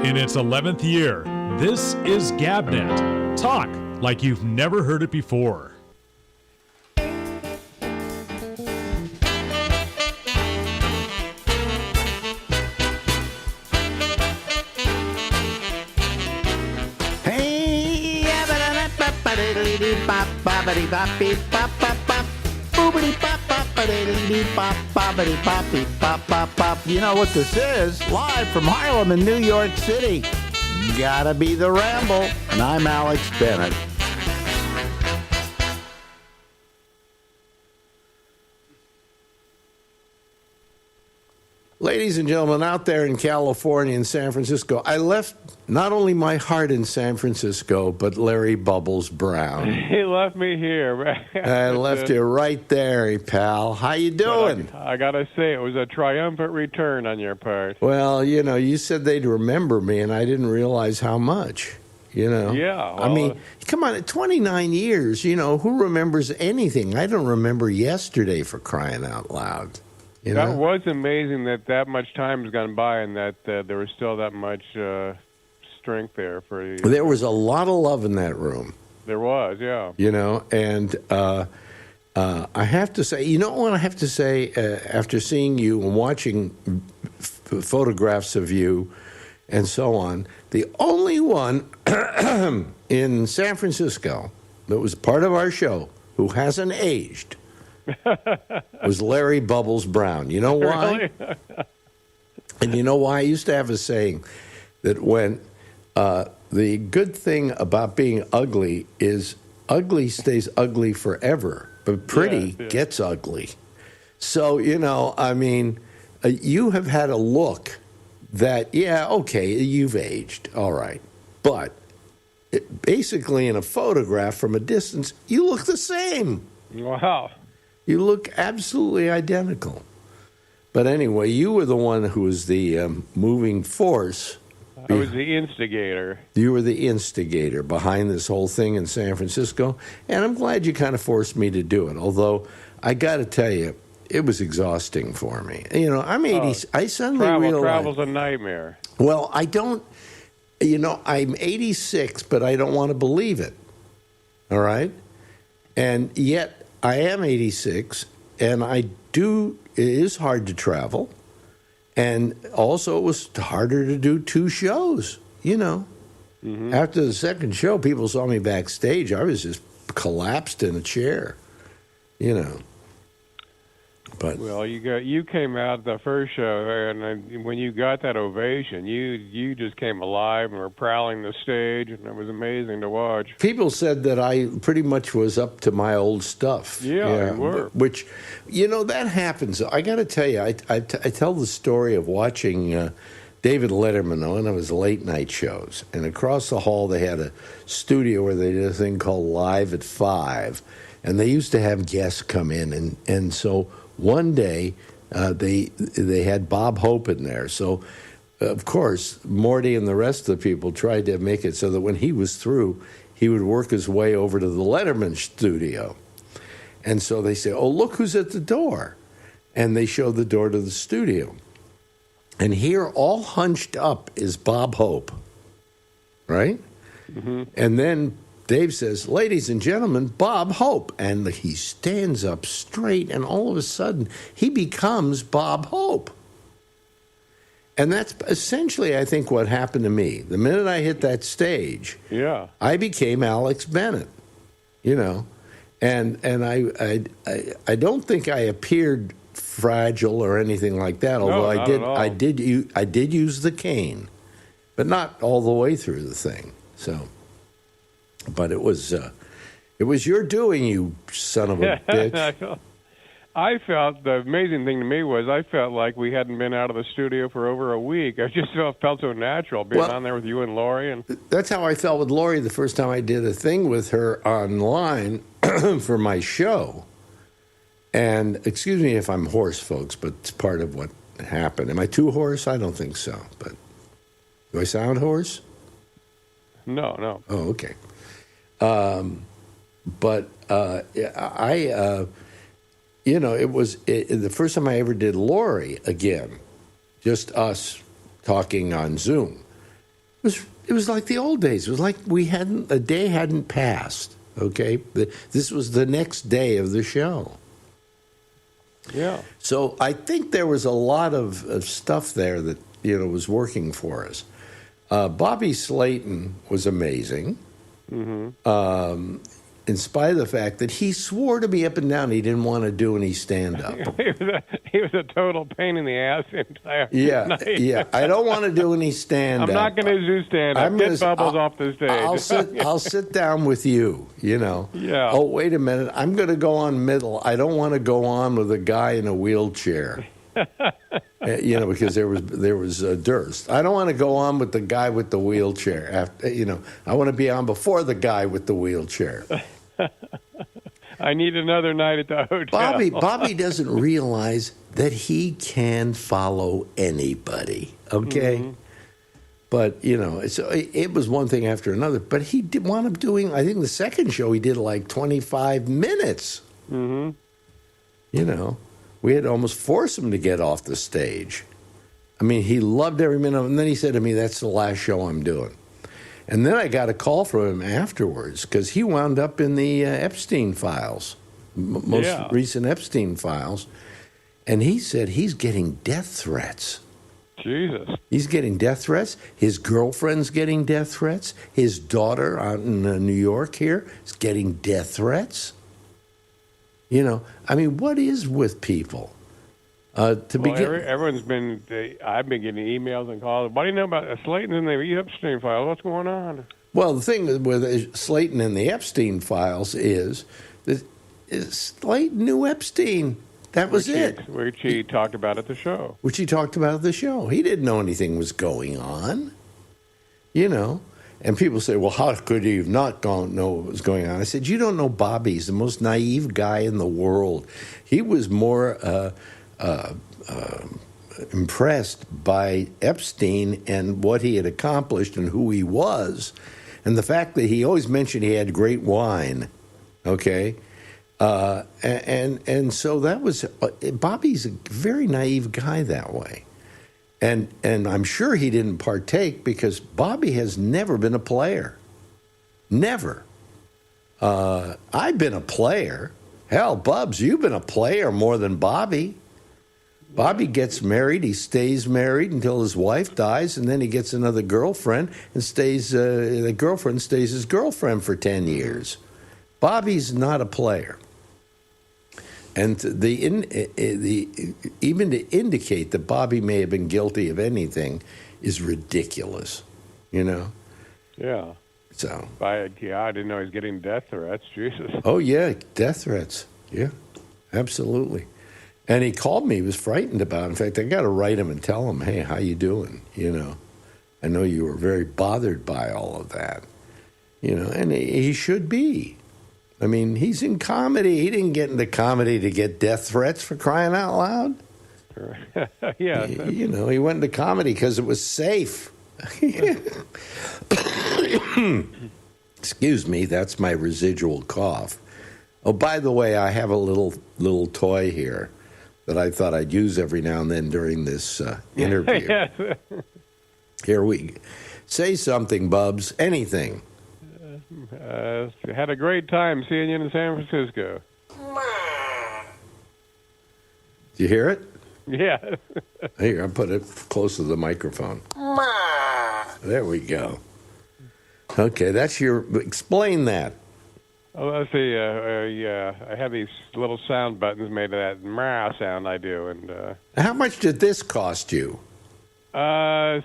In its 11th year, this is GabNet. Talk like you've never heard it before. You know what this is? Live from Harlem in New York City. Gotta be the Ramble. And I'm Alex Bennett. Ladies and gentlemen, out there in California and San Francisco, I left not only my heart in San Francisco, but Larry Bubbles Brown. He left me here. I left you right there, pal. How you doing? I got to say, it was a triumphant return on your part. Well, you know, you said they'd remember me, and I didn't realize how much, you know. Yeah. Well, I mean, come on, at 29 years, you know, who remembers anything? I don't remember yesterday, for crying out loud. You know? That was amazing that much time has gone by and that there was still that much strength there for you. There was a lot of love in that room. There was, yeah. You know, and I have to say, you know what I have to say after seeing you and watching photographs of you and so on, the only one in San Francisco that was part of our show who hasn't aged was Larry Bubbles Brown. You know why? Really? And you know why? I used to have a saying that when the good thing about being ugly is ugly stays ugly forever, but pretty gets ugly. So, you know, I mean, you have had a look that, yeah, okay, you've aged, all right. But basically in a photograph from a distance, you look the same. Wow. You look absolutely identical. But anyway, you were the one who was the moving force. I was the instigator. You were the instigator behind this whole thing in San Francisco. And I'm glad you kind of forced me to do it. Although, I got to tell you, it was exhausting for me. You know, I'm 80. I suddenly realized. Travel's a nightmare. Well, I don't, you know, I'm 86, but I don't want to believe it. All right? And yet, I am 86, and it is hard to travel. And also, it was harder to do two shows, you know. Mm-hmm. After the second show, people saw me backstage. I was just collapsed in a chair, you know. But well, you came out the first show, and when you got that ovation, you just came alive and were prowling the stage, and it was amazing to watch. People said that I pretty much was up to my old stuff. Yeah, you were. Which, you know, that happens. I got to tell you, I tell the story of watching David Letterman on one of his late night shows, and across the hall they had a studio where they did a thing called Live at 5, and they used to have guests come in, and so one day, they had Bob Hope in there. So, of course, Morty and the rest of the people tried to make it so that when he was through, he would work his way over to the Letterman studio. And so they say, oh, look who's at the door. And they show the door to the studio. And here, all hunched up, is Bob Hope. Right? Mm-hmm. And then Dave says, ladies and gentlemen, Bob Hope. And he stands up straight, and all of a sudden, he becomes Bob Hope. And that's essentially, I think, what happened to me. The minute I hit that stage, I became Alex Bennett, you know. And I don't think I appeared fragile or anything like that, although I did use the cane, but not all the way through the thing. So. But it was your doing, you son of a bitch. I felt the amazing thing to me was I felt like we hadn't been out of the studio for over a week. I just felt so natural being on there with you and Lori. And that's how I felt with Lori the first time I did a thing with her online for my show. And excuse me if I'm hoarse, folks, but it's part of what happened. Am I too hoarse? I don't think so. But do I sound hoarse? No. Oh, okay. You know, it was the first time I ever did Lori again, just us talking on Zoom. It was like the old days. It was like a day hadn't passed. Okay, this was the next day of the show. Yeah. So I think there was a lot of stuff there that was working for us. Bobby Slayton was amazing. Mm-hmm. In spite of the fact that he swore to me up and down he didn't want to do any stand-up. he was a total pain in the ass the entire night. Yeah. I don't want to do any stand-up. I'm not going to do stand-up. Get Bubbles off the stage. I'll sit down with you, Yeah. Oh, wait a minute. I'm going to go on middle. I don't want to go on with a guy in a wheelchair. Because there was Durst. I don't want to go on with the guy with the wheelchair. I want to be on before the guy with the wheelchair. I need another night at the hotel. Bobby doesn't realize that he can follow anybody. Okay, Mm-hmm. but it was one thing after another. But he did wound up doing. I think the second show he did like 25 minutes. Mm-hmm. We had to almost force him to get off the stage. I mean, he loved every minute of it. And then he said to me, "That's the last show I'm doing." And then I got a call from him afterwards because he wound up in the Epstein files, most recent Epstein files. And he said he's getting death threats. Jesus. He's getting death threats. His girlfriend's getting death threats. His daughter out in New York here is getting death threats. What is with people? Everyone's been. I've been getting emails and calls. What do you know about Slayton and the Epstein file? What's going on? Well, the thing with Slayton and the Epstein files is that Slayton knew Epstein. That was it. Which he talked about at the show. Which he talked about at the show. He didn't know anything was going on. And people say, well, how could he have not know what was going on? I said, you don't know Bobby. He's the most naive guy in the world. He was more impressed by Epstein and what he had accomplished and who he was, and the fact that he always mentioned he had great wine. Okay, and so that was Bobby's a very naive guy that way, and I'm sure he didn't partake because Bobby has never been a player, never. I've been a player. Hell, Bubs, you've been a player more than Bobby. Bobby gets married. He stays married until his wife dies, and then he gets another girlfriend and stays. The girlfriend stays his girlfriend for 10 years. Bobby's not a player, and even to indicate that Bobby may have been guilty of anything is ridiculous. Yeah. So. I didn't know he was getting death threats. Jesus. Oh yeah, death threats. Yeah, absolutely. And he called me. He was frightened about it. In fact, I got to write him and tell him, hey, how you doing? I know you were very bothered by all of that. And he should be. I mean, he's in comedy. He didn't get into comedy to get death threats, for crying out loud. Yeah. He went into comedy because it was safe. Excuse me, that's my residual cough. Oh, by the way, I have a little toy here that I thought I'd use every now and then during this interview. Yes. Here we say something, Bubs. Anything. Had a great time seeing you in San Francisco. Do you hear it? Yeah. Here, I'll put it close to the microphone. There we go. Okay, that's your. Explain that. Oh, let's see. I have these little sound buttons made of that meow sound I do, and How much did this cost you?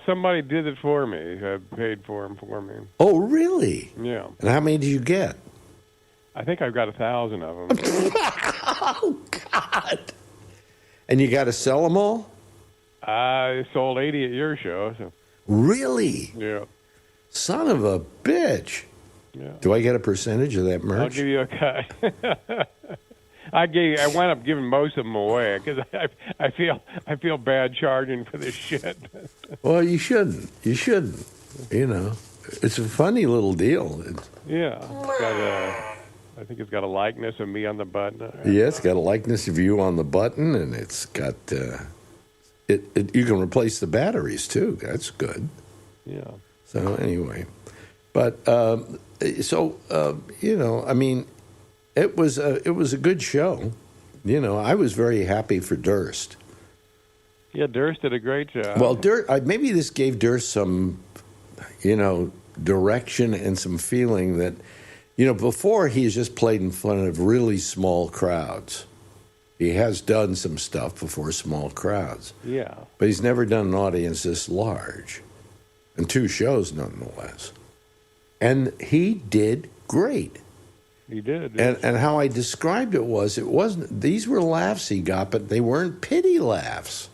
somebody did it for me. Paid for them for me. Oh, really? Yeah. And how many did you get? I think I've got 1,000 of them. Oh, God. And you got to sell them all? I sold 80 at your show. So. Really? Yeah. Son of a bitch. Yeah. Do I get a percentage of that merch? I'll give you a cut. I wound up giving most of them away because I feel bad charging for this shit. Well, you shouldn't. You shouldn't. You know, it's a funny little deal. Yeah. I think it's got a likeness of me on the button. Yeah, it's got a likeness of you on the button, and it's got you can replace the batteries too. That's good. Yeah. So anyway, but I mean, it was a good show. I was very happy for Durst. Yeah, Durst did a great job. Well, maybe this gave Durst some, direction and some feeling that, before he's just played in front of really small crowds. He has done some stuff before small crowds. Yeah. But he's never done an audience this large. And 2 shows, nonetheless. And he did great. He did. And how I described it wasn't, these were laughs he got, but they weren't pity laughs.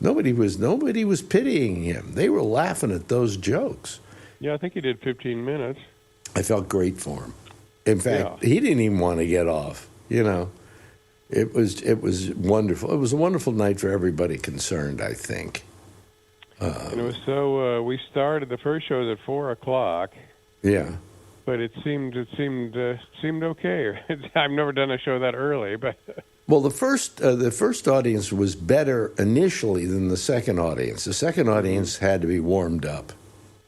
Nobody was pitying him. They were laughing at those jokes. Yeah, I think he did 15 minutes. I felt great for him. In fact, He didn't even want to get off. It was wonderful. It was a wonderful night for everybody concerned, I think. And it was so. We started the first show was at 4:00. Yeah. But it seemed okay. I've never done a show that early, but. Well, the first audience was better initially than the second audience. The second audience had to be warmed up.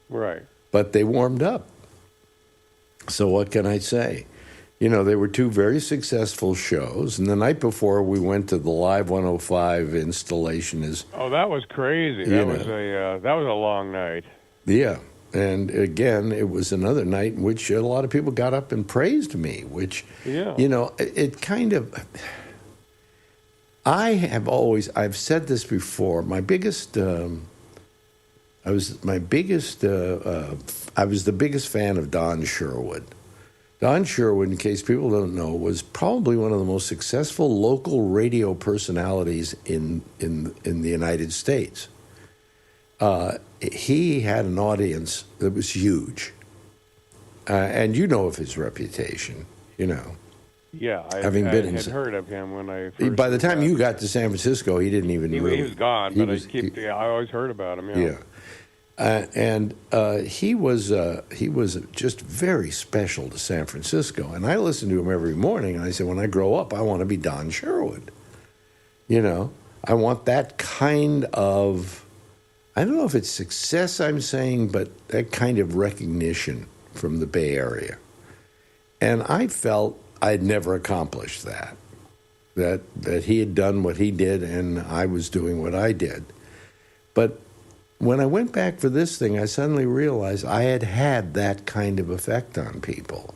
Right. But they warmed up. So what can I say? They were 2 very successful shows, and the night before we went to the Live 105 installation. Oh, that was crazy. That was a long night. Yeah, and again, it was another night in which a lot of people got up and praised me, which, it kind of. I've said this before. I was the biggest fan of Don Sherwood. Don Sherwood, in case people don't know, was probably one of the most successful local radio personalities in the United States. He had an audience that was huge. And of his reputation, Yeah, I having been had heard of him when I first. By the time you got to San Francisco, he didn't even. He was gone, but I always heard about him. Yeah. He was just very special to San Francisco, and I listened to him every morning. And I said, when I grow up, I want to be Don Sherwood. I want that kind of. I don't know if it's success I'm saying, but that kind of recognition from the Bay Area, and I felt I'd never accomplished that. That he had done what he did, and I was doing what I did, but. When I went back for this thing, I suddenly realized I had that kind of effect on people.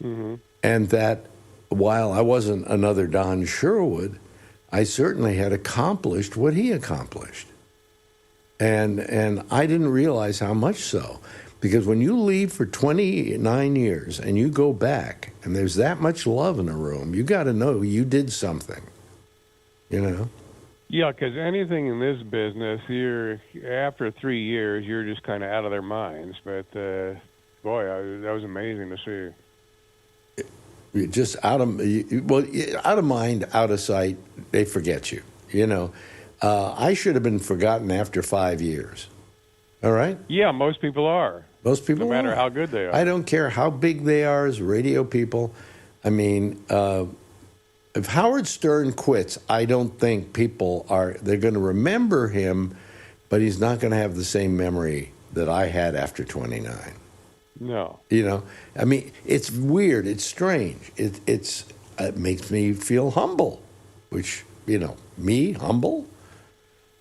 Mm-hmm. And that while I wasn't another Don Sherwood, I certainly had accomplished what he accomplished. And I didn't realize how much so. Because when you leave for 29 years and you go back and there's that much love in a room, you got to know you did something, Yeah, because anything in this business, after 3 years, you're just kind of out of their minds. But boy, that was amazing to see. Just out of mind, out of sight. They forget you. I should have been forgotten after 5 years. All right. Yeah, most people are. Most people, no matter how good they are. I don't care how big they are as radio people. I mean. If Howard Stern quits, I don't think they're going to remember him, but he's not going to have the same memory that I had after 29. No. I mean, it's weird. It's strange. It makes me feel humble, which, me, humble,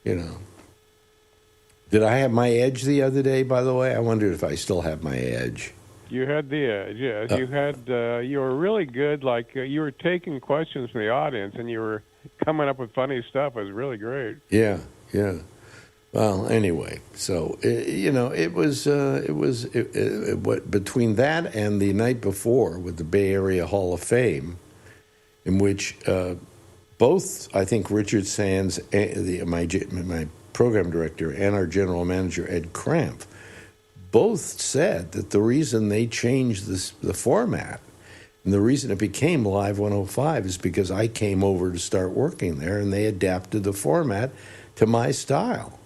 Did I have my edge the other day, by the way? I wondered if I still have my edge. You had the edge, yes. You were really good. Like you were taking questions from the audience, and you were coming up with funny stuff. It was really great. Yeah. Well, anyway, so it was between that and the night before with the Bay Area Hall of Fame, in which both I think Richard Sands, my program director, and our general manager Ed Krampf, both said that the reason they changed the format and the reason it became Live 105 is because I came over to start working there, and they adapted the format to my style.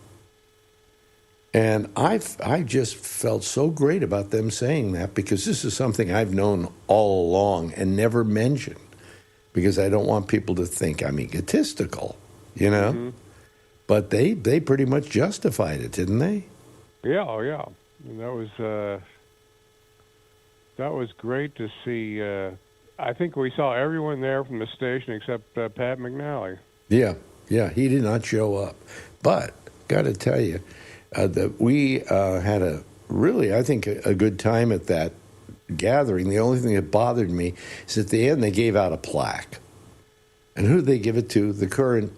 And I just felt so great about them saying that, because this is something I've known all along and never mentioned, because I don't want people to think I'm egotistical, Mm-hmm. but they pretty much justified it, didn't they? Yeah, oh yeah. And that was great to see. I think we saw everyone there from the station except Pat McNally. Yeah, he did not show up. But got to tell you that we had I think, a good time at that gathering. The only thing that bothered me is at the end they gave out a plaque. And who did they give it to? The current,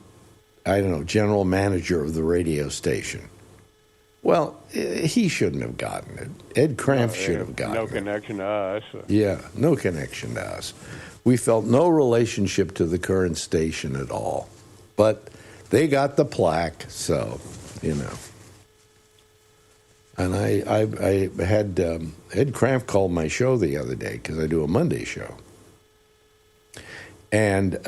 I don't know, general manager of the radio station. Well, he shouldn't have gotten it. Ed Cramp should have gotten it. No connection to us. Yeah, no connection to us. We felt no relationship to the current station at all. But they got the plaque, so, you know. And I had Ed Cramp called my show the other day because I do a Monday show. And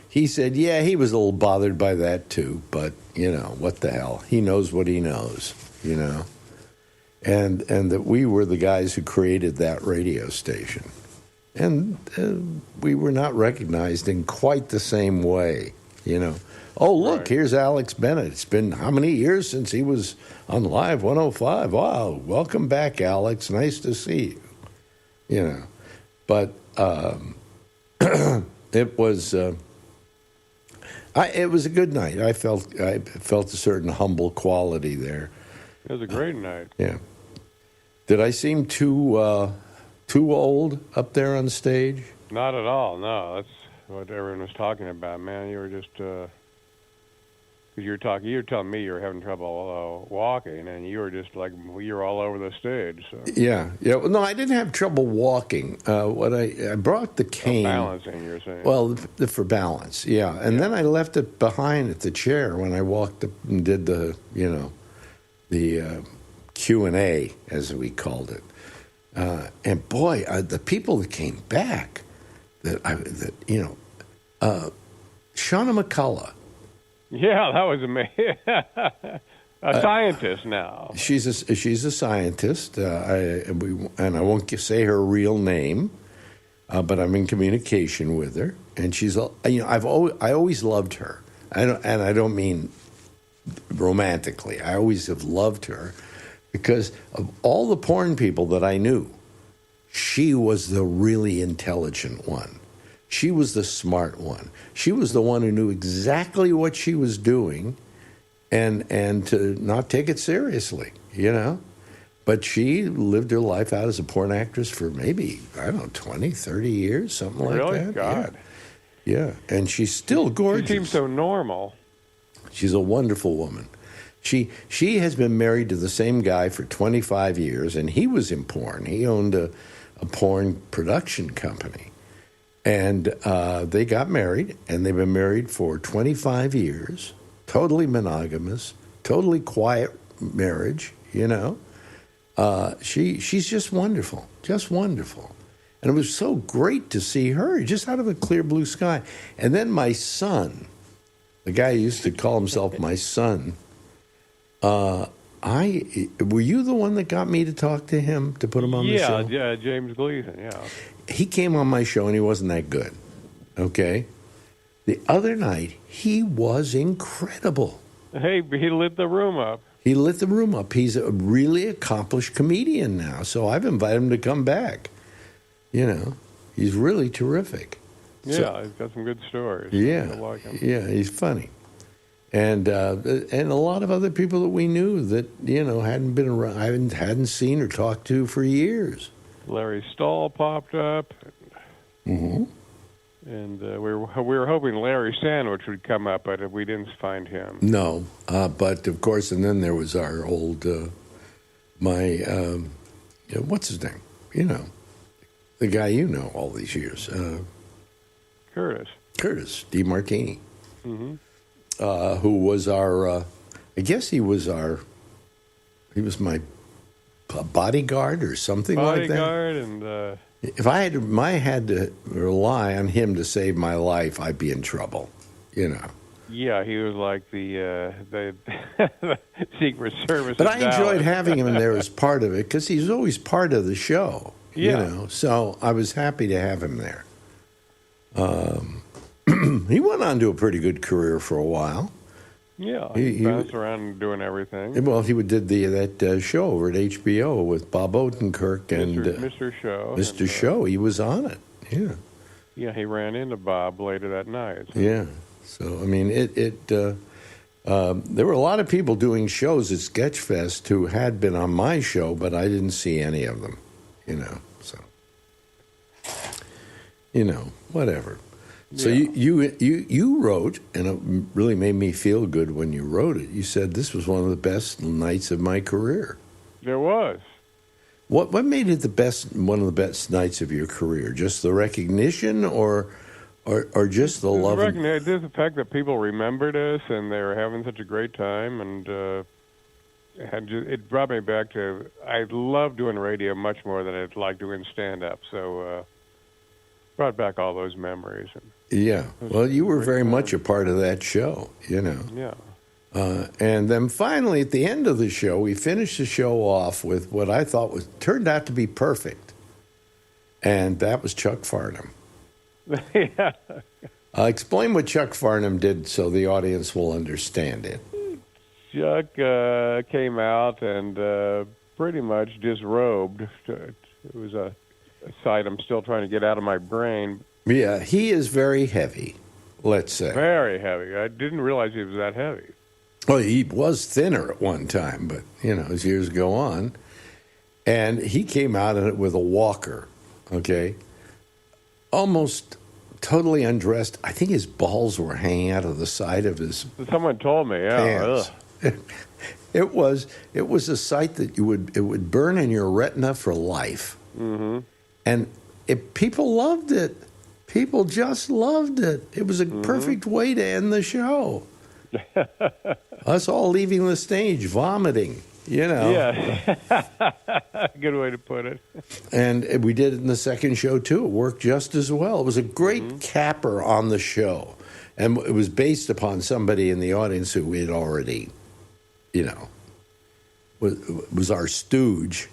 he said, yeah, he was a little bothered by that too, but, you know, what the hell? He knows what he knows, you know. And that we were the guys who created that radio station. And we were not recognized in quite the same way, you know. Oh, look, right. Here's Alex Bennett. It's been how many years since he was on Live 105? Wow, welcome back, Alex. Nice to see you. You know, but it was a good night. I felt a certain humble quality there. It was a great night. Yeah. Did I seem too old up there on stage? Not at all. No, that's what everyone was talking about, man. You were just you were telling me you were having trouble walking, and you were just like you were all over the stage. So. Yeah. Well, no, I didn't have trouble walking. I brought the cane. Balancing, you're saying. Well, for balance, yeah. And then I left it behind at the chair when I walked up and did the Q&A, as we called it. And boy, the people that came back, Shauna McCullough. Yeah, that was amazing. A scientist now. She's a scientist, and I won't say her real name, but I'm in communication with her, and she's I always loved her. I don't mean romantically. I always have loved her because of all the porn people that I knew, she was the really intelligent one. She was the smart one. She was the one who knew exactly what she was doing and to not take it seriously, you know. But she lived her life out as a porn actress for maybe, 20, 30 years, something like that. Really? God. Yeah. And she's still gorgeous. She seems so normal. She's a wonderful woman. She has been married to the same guy for 25 years, and he was in porn. He owned a porn production company. And they got married, and they've been married for 25 years, totally monogamous, totally quiet marriage, you know. She's just wonderful, just wonderful. And it was so great to see her just out of a clear blue sky. And then my son, the guy who used to call himself my son, were you the one that got me to talk to him, to put him on the show? Yeah, James Gleason, yeah. He came on my show, and he wasn't that good, okay? The other night, he was incredible. Hey, he lit the room up. He lit the room up. He's a really accomplished comedian now, so I've invited him to come back. You know, he's really terrific. Yeah, he's got some good stories. Yeah, I like him. Yeah, he's funny. And a lot of other people that we knew that, you know, hadn't been around, I hadn't seen or talked to for years. Larry Stahl popped up. Mm-hmm. And we were hoping Larry Sandwich would come up, but we didn't find him. No, but of course, and then there was our old, what's his name? You know, the guy you know all these years. Curtis DeMartini. Mm-hmm. Who was our, I guess he was my bodyguard or something like that. Bodyguard, and if I had to rely on him to save my life, I'd be in trouble, you know. Yeah, he was like the Secret Service. But I enjoyed having him in there as part of it because he's always part of the show, you know. So I was happy to have him there. He went on to a pretty good career for a while. Yeah, he bounced around doing everything. Well, he did that show over at HBO with Bob Odenkirk and Mr. Show. Mr. Show. He was on it. Yeah. Yeah, he ran into Bob later that night. So. Yeah. So I mean, there were a lot of people doing shows at Sketchfest who had been on my show, but I didn't see any of them. So whatever. So you wrote, and it really made me feel good when you wrote it. You said this was one of the best nights of my career. There was. What made it one of the best nights of your career? Just the recognition, or just the love? Just the fact that people remembered us and they were having such a great time, and it brought me back to. I love doing radio much more than I'd like doing stand-up. So. Brought back all those memories. Yeah. Well, you were very much a part of that show, Yeah. And then finally, at the end of the show, we finished the show off with what I thought turned out to be perfect. And that was Chuck Farnham. Yeah. Explain what Chuck Farnham did so the audience will understand it. Chuck came out and pretty much disrobed. It was a sight I'm still trying to get out of my brain. Yeah, he is very heavy, let's say. Very heavy. I didn't realize he was that heavy. Well, he was thinner at one time, but, as years go on. And he came out in it with a walker, okay? Almost totally undressed. I think his balls were hanging out of the side of his Someone told me, yeah. pants. It was a sight that it would burn in your retina for life. Mm-hmm. And people loved it. People just loved it. It was a perfect way to end the show. Us all leaving the stage, vomiting, Yeah. Good way to put it. And we did it in the second show, too. It worked just as well. It was a great capper on the show. And it was based upon somebody in the audience who we had already, was our stooge,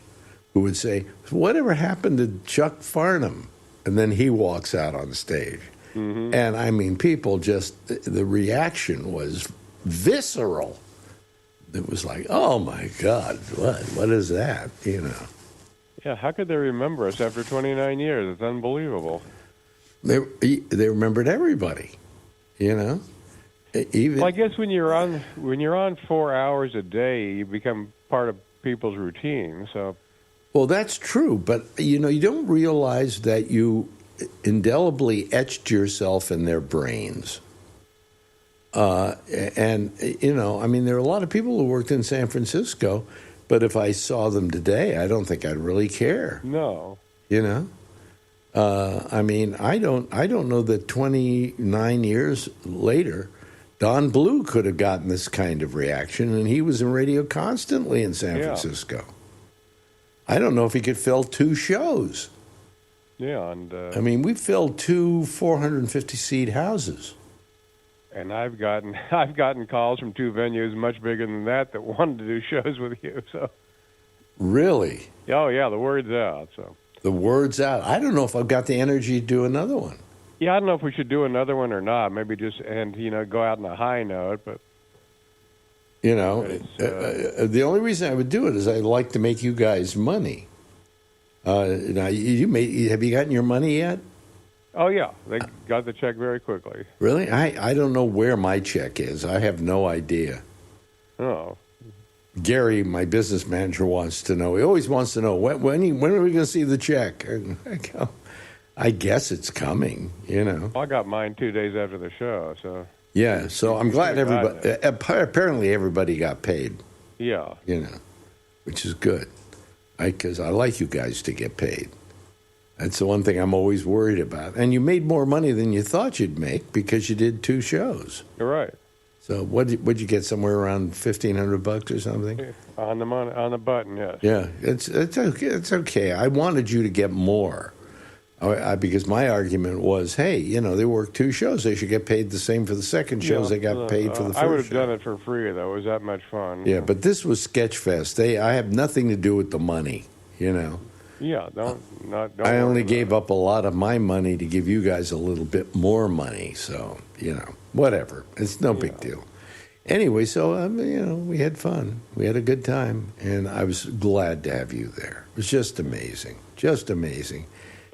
who would say, whatever happened to Chuck Farnham? And then he walks out on stage. Mm-hmm. And, I mean, people the reaction was visceral. It was like, oh, my God, what is that, Yeah, how could they remember us after 29 years? It's unbelievable. They remembered everybody, Even, well, I guess when you're on 4 hours a day, you become part of people's routine, so... Well, that's true, but, you don't realize that you indelibly etched yourself in their brains. And, I mean, there are a lot of people who worked in San Francisco, but if I saw them today, I don't think I'd really care. No. I mean, I don't know that 29 years later, Don Bluth could have gotten this kind of reaction, and he was in radio constantly in San Francisco. I don't know if he could fill 2 shows. Yeah, and I mean, we filled 2 450-seat houses. And I've gotten calls from 2 venues much bigger than that wanted to do shows with you. So. Really? Oh yeah, the word's out. So. The word's out. I don't know if I've got the energy to do another one. Yeah, I don't know if we should do another one or not. Maybe just go out on a high note, but. The only reason I would do it is I'd like to make you guys money. Now, have you gotten your money yet? Oh, yeah. They got the check very quickly. Really? I don't know where my check is. I have no idea. Oh. Gary, my business manager, wants to know. He always wants to know, when are we going to see the check? And I go, I guess it's coming, I got mine 2 days after the show, so... Yeah, so I'm glad apparently everybody got paid. Yeah. Which is good. Because I like you guys to get paid. That's the one thing I'm always worried about. And you made more money than you thought you'd make because you did 2 shows. You're right. So what'd you get, somewhere around $1,500 or something? On the button, yes. Yeah, it's okay. It's okay. I wanted you to get more. Because my argument was, hey, they worked 2 shows. They should get paid the same for the second shows they got paid for the first show. I would have done it for free, though. It was that much fun. Yeah, but this was Sketchfest. I have nothing to do with the money, Yeah, don't I only gave up a lot of my money to give you guys a little bit more money. So, whatever. It's no big deal. Anyway, so we had fun. We had a good time, and I was glad to have you there. It was just amazing, just amazing.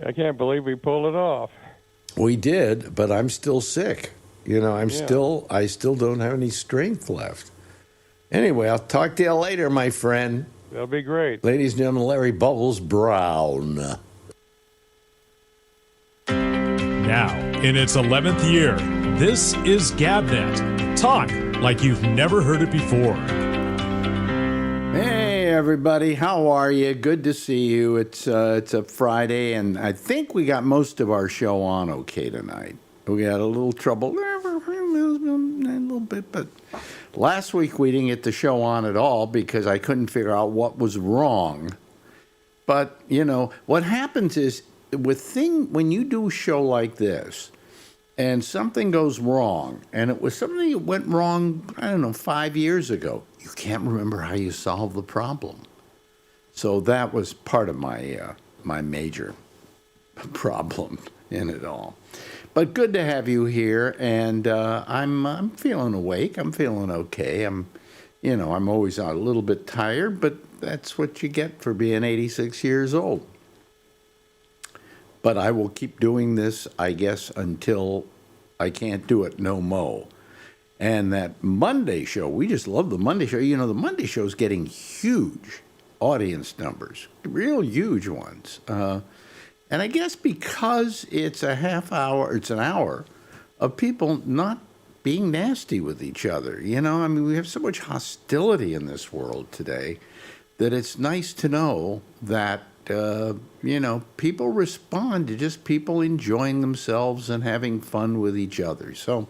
I can't believe we pulled it off. We did, but I'm still sick. I still don't have any strength left. Anyway, I'll talk to you later, my friend. That'll be great. Ladies and gentlemen, Larry Bubbles Brown. Now, in its 11th year, this is GabNet. Talk like you've never heard it before. Hey, everybody. How are you? Good to see you. It's a Friday, and I think we got most of our show on okay tonight. We had a little trouble, a little bit, but last week we didn't get the show on at all because I couldn't figure out what was wrong. But, what happens is when you do a show like this and something goes wrong, and it was something that went wrong, 5 years ago, you can't remember how you solved the problem. So that was part of my my major problem in it all. But good to have you here, and I'm feeling awake. I'm feeling okay. I'm always a little bit tired, but that's what you get for being 86 years old. But I will keep doing this, I guess, until I can't do it no mo. And that Monday show, we just love the Monday show. The Monday show is getting huge audience numbers, real huge ones. And I guess because it's a half hour, it's an hour of people not being nasty with each other. We have so much hostility in this world today that it's nice to know that, people respond to just people enjoying themselves and having fun with each other. So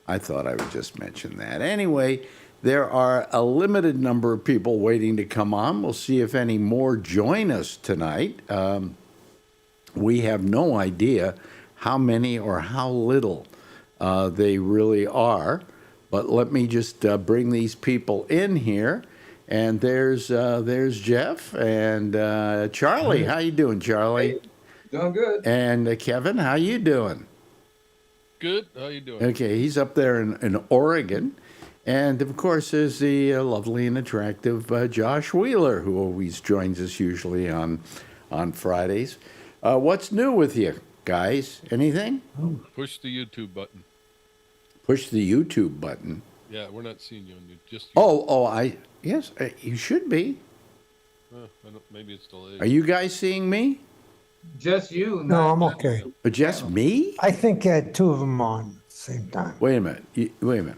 I thought I would just mention that. Anyway, there are a limited number of people waiting to come on. We'll see if any more join us tonight. We have no idea how many or how little they really are. But let me just bring these people in here. And there's Jeff and Charlie. How you doing, Charlie? Hey, doing good. And Kevin, how you doing? Good. How you doing? Okay, he's up there in Oregon. And, of course, there's the lovely and attractive Josh Wheeler, who always joins us usually on Fridays. What's new with you, guys? Anything? Push the YouTube button. Push the YouTube button. Yeah, we're not seeing you on YouTube. Just you. Yes, you should be. Maybe it's delayed. Are you guys seeing me? Just you. No, I'm okay. Just me? I think I had two of them on at the same time. Wait a minute.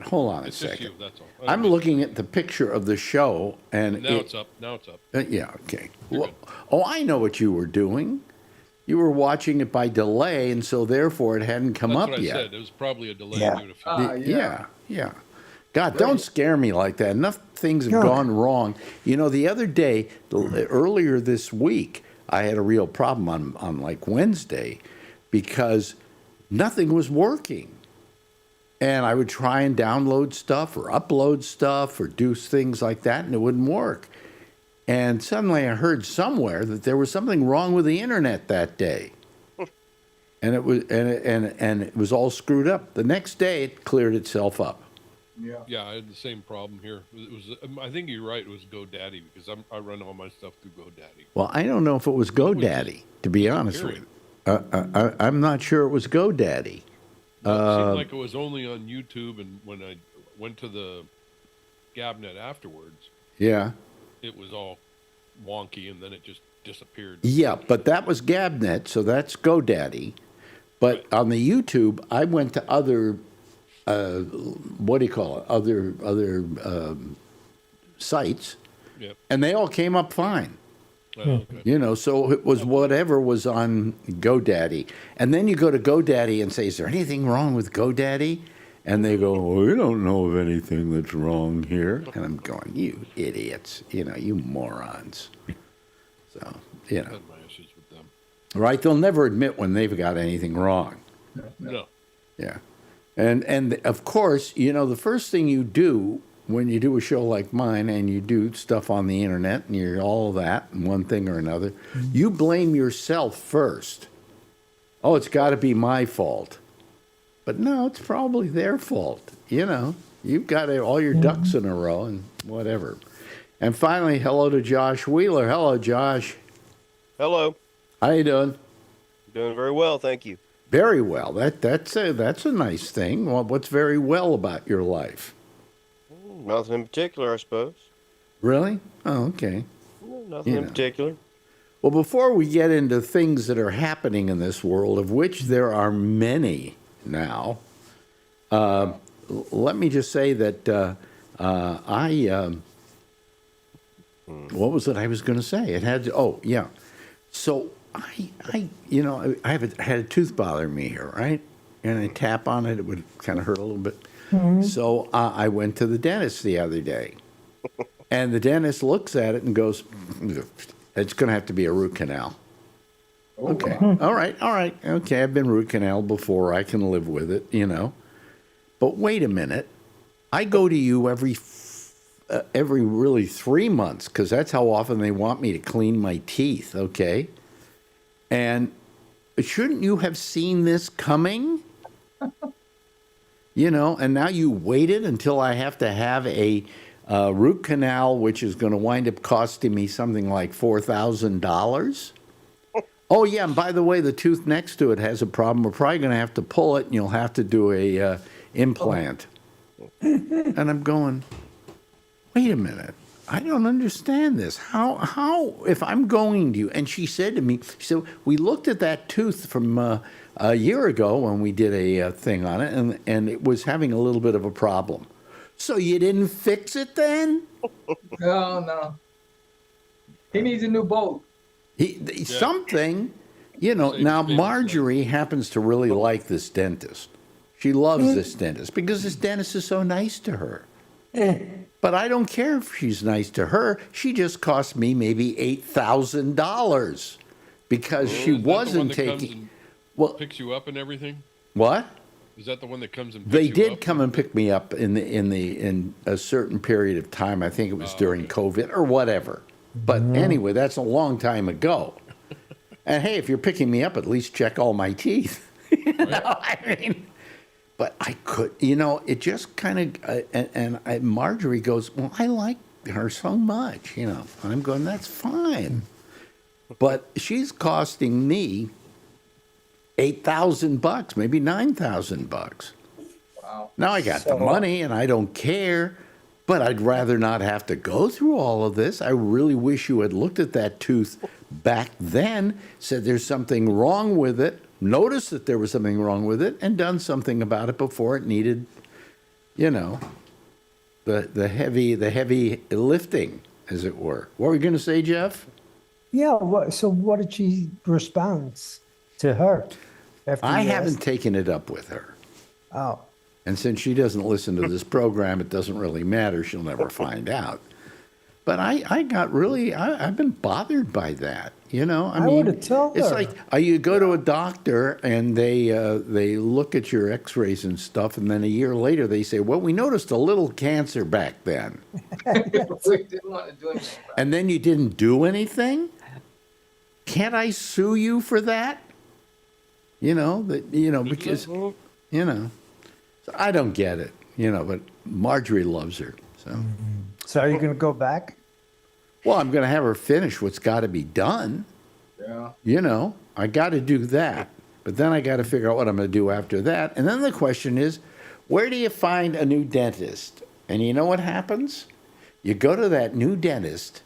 Hold on It's a just second. you. That's all. I'm looking at the picture of the show, and Now it's up. Now it's up. yeah, okay. You're Well, I know what you were doing. You were watching it by delay, and so therefore it hadn't come That's up what I yet. said. It was probably a delay Yeah. due to Yeah. God, don't scare me like that. Enough things have No. gone wrong. The other day, earlier this week, I had a real problem on like Wednesday because nothing was working. And I would try and download stuff or upload stuff or do things like that, and it wouldn't work. And suddenly I heard somewhere that there was something wrong with the internet that day. And it was all screwed up. The next day, it cleared itself up. Yeah, I had the same problem here. It was. I think you're right. It was GoDaddy because I run all my stuff through GoDaddy. Well, I don't know if it was GoDaddy, to be honest with you. I'm not sure it was GoDaddy. It seemed like it was only on YouTube, and when I went to the GabNet afterwards, Yeah. it was all wonky, and then it just disappeared. Yeah, but that was GabNet, so that's GoDaddy. But on the YouTube, I went to other, what do you call it? Other sites, Yep. and they all came up fine. Okay. So it was whatever was on GoDaddy. And then you go to GoDaddy and say, is there anything wrong with GoDaddy? And they go, well, we don't know of anything that's wrong here. And I'm going, you idiots, you morons. So, I had my issues with them. right? They'll never admit when they've got anything wrong. No. Yeah. And of course, the first thing you do when you do a show like mine and you do stuff on the internet and you're all of that and one thing or another, you blame yourself first. Oh, it's got to be my fault. But no, it's probably their fault, You've got all your ducks in a row and whatever. And finally, hello to Josh Wheeler. Hello, Josh. Hello. How you doing? Doing very well, thank you. Very well. That's a nice thing. Well, what's very well about your life? Nothing in particular, I suppose. Really? Oh, okay. Nothing in particular. Well, before we get into things that are happening in this world, of which there are many now, let me just say that what was it I was going to say? It had to, oh, yeah. So I had a tooth bothering me here, right? And I tap on it, it would kind of hurt a little bit. So I went to the dentist the other day. And the dentist looks at it and goes, it's going to have to be a root canal. Okay. All right. Okay, I've been root canal before. I can live with it, But wait a minute. I go to you every really 3 months because that's how often they want me to clean my teeth, okay? And shouldn't you have seen this coming? And now you waited until I have to have a root canal, which is going to wind up costing me something like $4,000. Oh, yeah, and by the way, the tooth next to it has a problem. We're probably going to have to pull it, and you'll have to do a implant. And I'm going, wait a minute. I don't understand this. How, if I'm going to you, and she said to me, we looked at that tooth from a year ago when we did a thing on it, and it was having a little bit of a problem. So you didn't fix it then? No. He needs a new bolt. Something, now Marjorie happens to really like this dentist. She loves this dentist because this dentist is so nice to her. But I don't care if she's nice to her. She just cost me maybe $8,000 because she wasn't taking. Well, picks you up and everything. What? Is that the one that comes and picks They you did up? come and pick me up in a certain period of time. I think it was during COVID or whatever. But anyway, that's a long time ago. And hey, if you're picking me up, at least check all my teeth. But I could, it just kind of, Marjorie goes, well, I like her so much, I'm going, that's fine. But she's costing me $8,000, maybe $9,000. Wow. Now I got the money and I don't care, but I'd rather not have to go through all of this. I really wish you had looked at that tooth back then, said there's something wrong with it, noticed that there was something wrong with it, and done something about it before it needed, the heavy lifting, as it were. What were you going to say, Jeff? Yeah. So what did she respond to her? I haven't taken it up with her. Oh. And since she doesn't listen to this program, it doesn't really matter. She'll never find out. But I've been bothered by that. I would have told it's her. like you go to a doctor and they look at your X-rays and stuff, and then a year later they say, "Well, we noticed a little cancer back then." We didn't want to do anything. And then you didn't do anything. Can't I sue you for that? Because so I don't get it. But Marjorie loves her. So are you going to go back? Well, I'm going to have her finish what's got to be done. Yeah. I got to do that. But then I got to figure out what I'm going to do after that. And then the question is, where do you find a new dentist? And you know what happens? You go to that new dentist,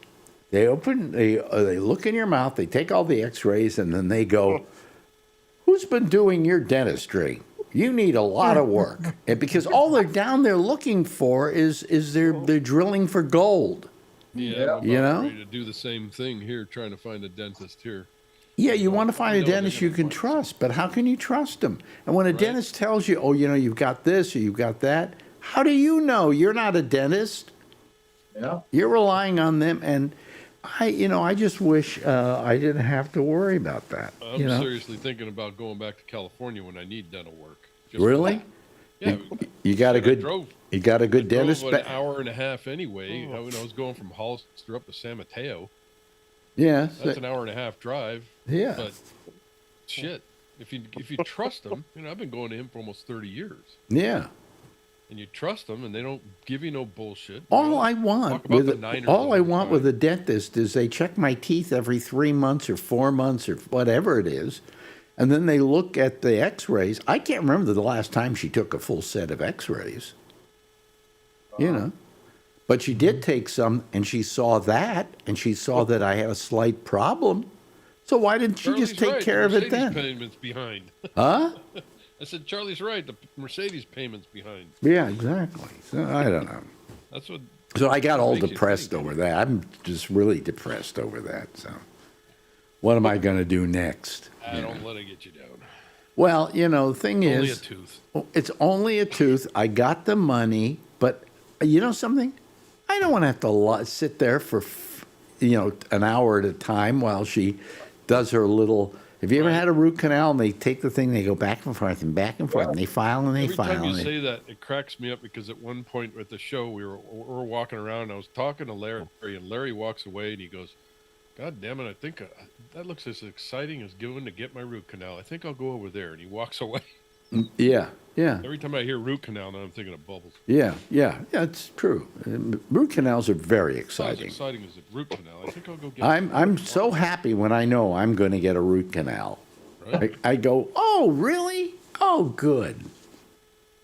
they look in your mouth, they take all the X-rays, and then they go, who's been doing your dentistry? You need a lot of work. And because all they're down there looking for is they're drilling for gold. Yeah, I'm You about know? ready to do the same thing here, trying to find a dentist here. Yeah, you want to find a dentist you can trust, but how can you trust them? And when a dentist tells you, oh, you've got this or you've got that, how do you know? You're not a dentist. Yeah. You're relying on them, and I just wish I didn't have to worry about that. I'm seriously thinking about going back to California when I need dental work. Really? Yeah. You got a good. drove- You got a good drove dentist. an hour and a half anyway. I was going from Hollister up to San Mateo. Yeah. That's an hour and a half drive. Yeah. But shit, if you trust him, I've been going to him for almost 30 years. Yeah. and you trust them, and they don't give you no bullshit. All I want talk about with the Niners all I the want time. with a dentist is they check my teeth every 3 months or 4 months or whatever it is, and then they look at the X-rays. I can't remember the last time she took a full set of X-rays. You know, but she did take some, and she saw that, and she saw that I had a slight problem. So why didn't she just Charlie's take right, care of the it Mercedes then? Payment's behind. Huh? I said Charlie's right. The Mercedes payment's behind. Yeah, exactly. So I don't know. That's what. So I got all makes you depressed think. over that. I'm just really depressed over that. So what am I going to do next? I don't let it get you down. Well, the thing Only a is, tooth. it's only a tooth. I got the money, but you know something? I don't want to have to sit there for, an hour at a time while she does her little. Have you ever had a root canal and they take the thing, they go back and forth and back and forth, and they file and they Every file. time you and they- say that, it cracks me up because at one point at the show, we were walking around, and I was talking to Larry, and Larry walks away, and he goes, God damn it, I think that looks as exciting as going to get my root canal. I think I'll go over there. And he walks away. Yeah. Every time I hear root canal, now I'm thinking of bubbles. Yeah, it's true. Root canals are very Not as exciting. exciting as a root canal. I think I'll go get I'm so happy when I know I'm going to get a root canal. Right? I go, oh, really? Oh, good.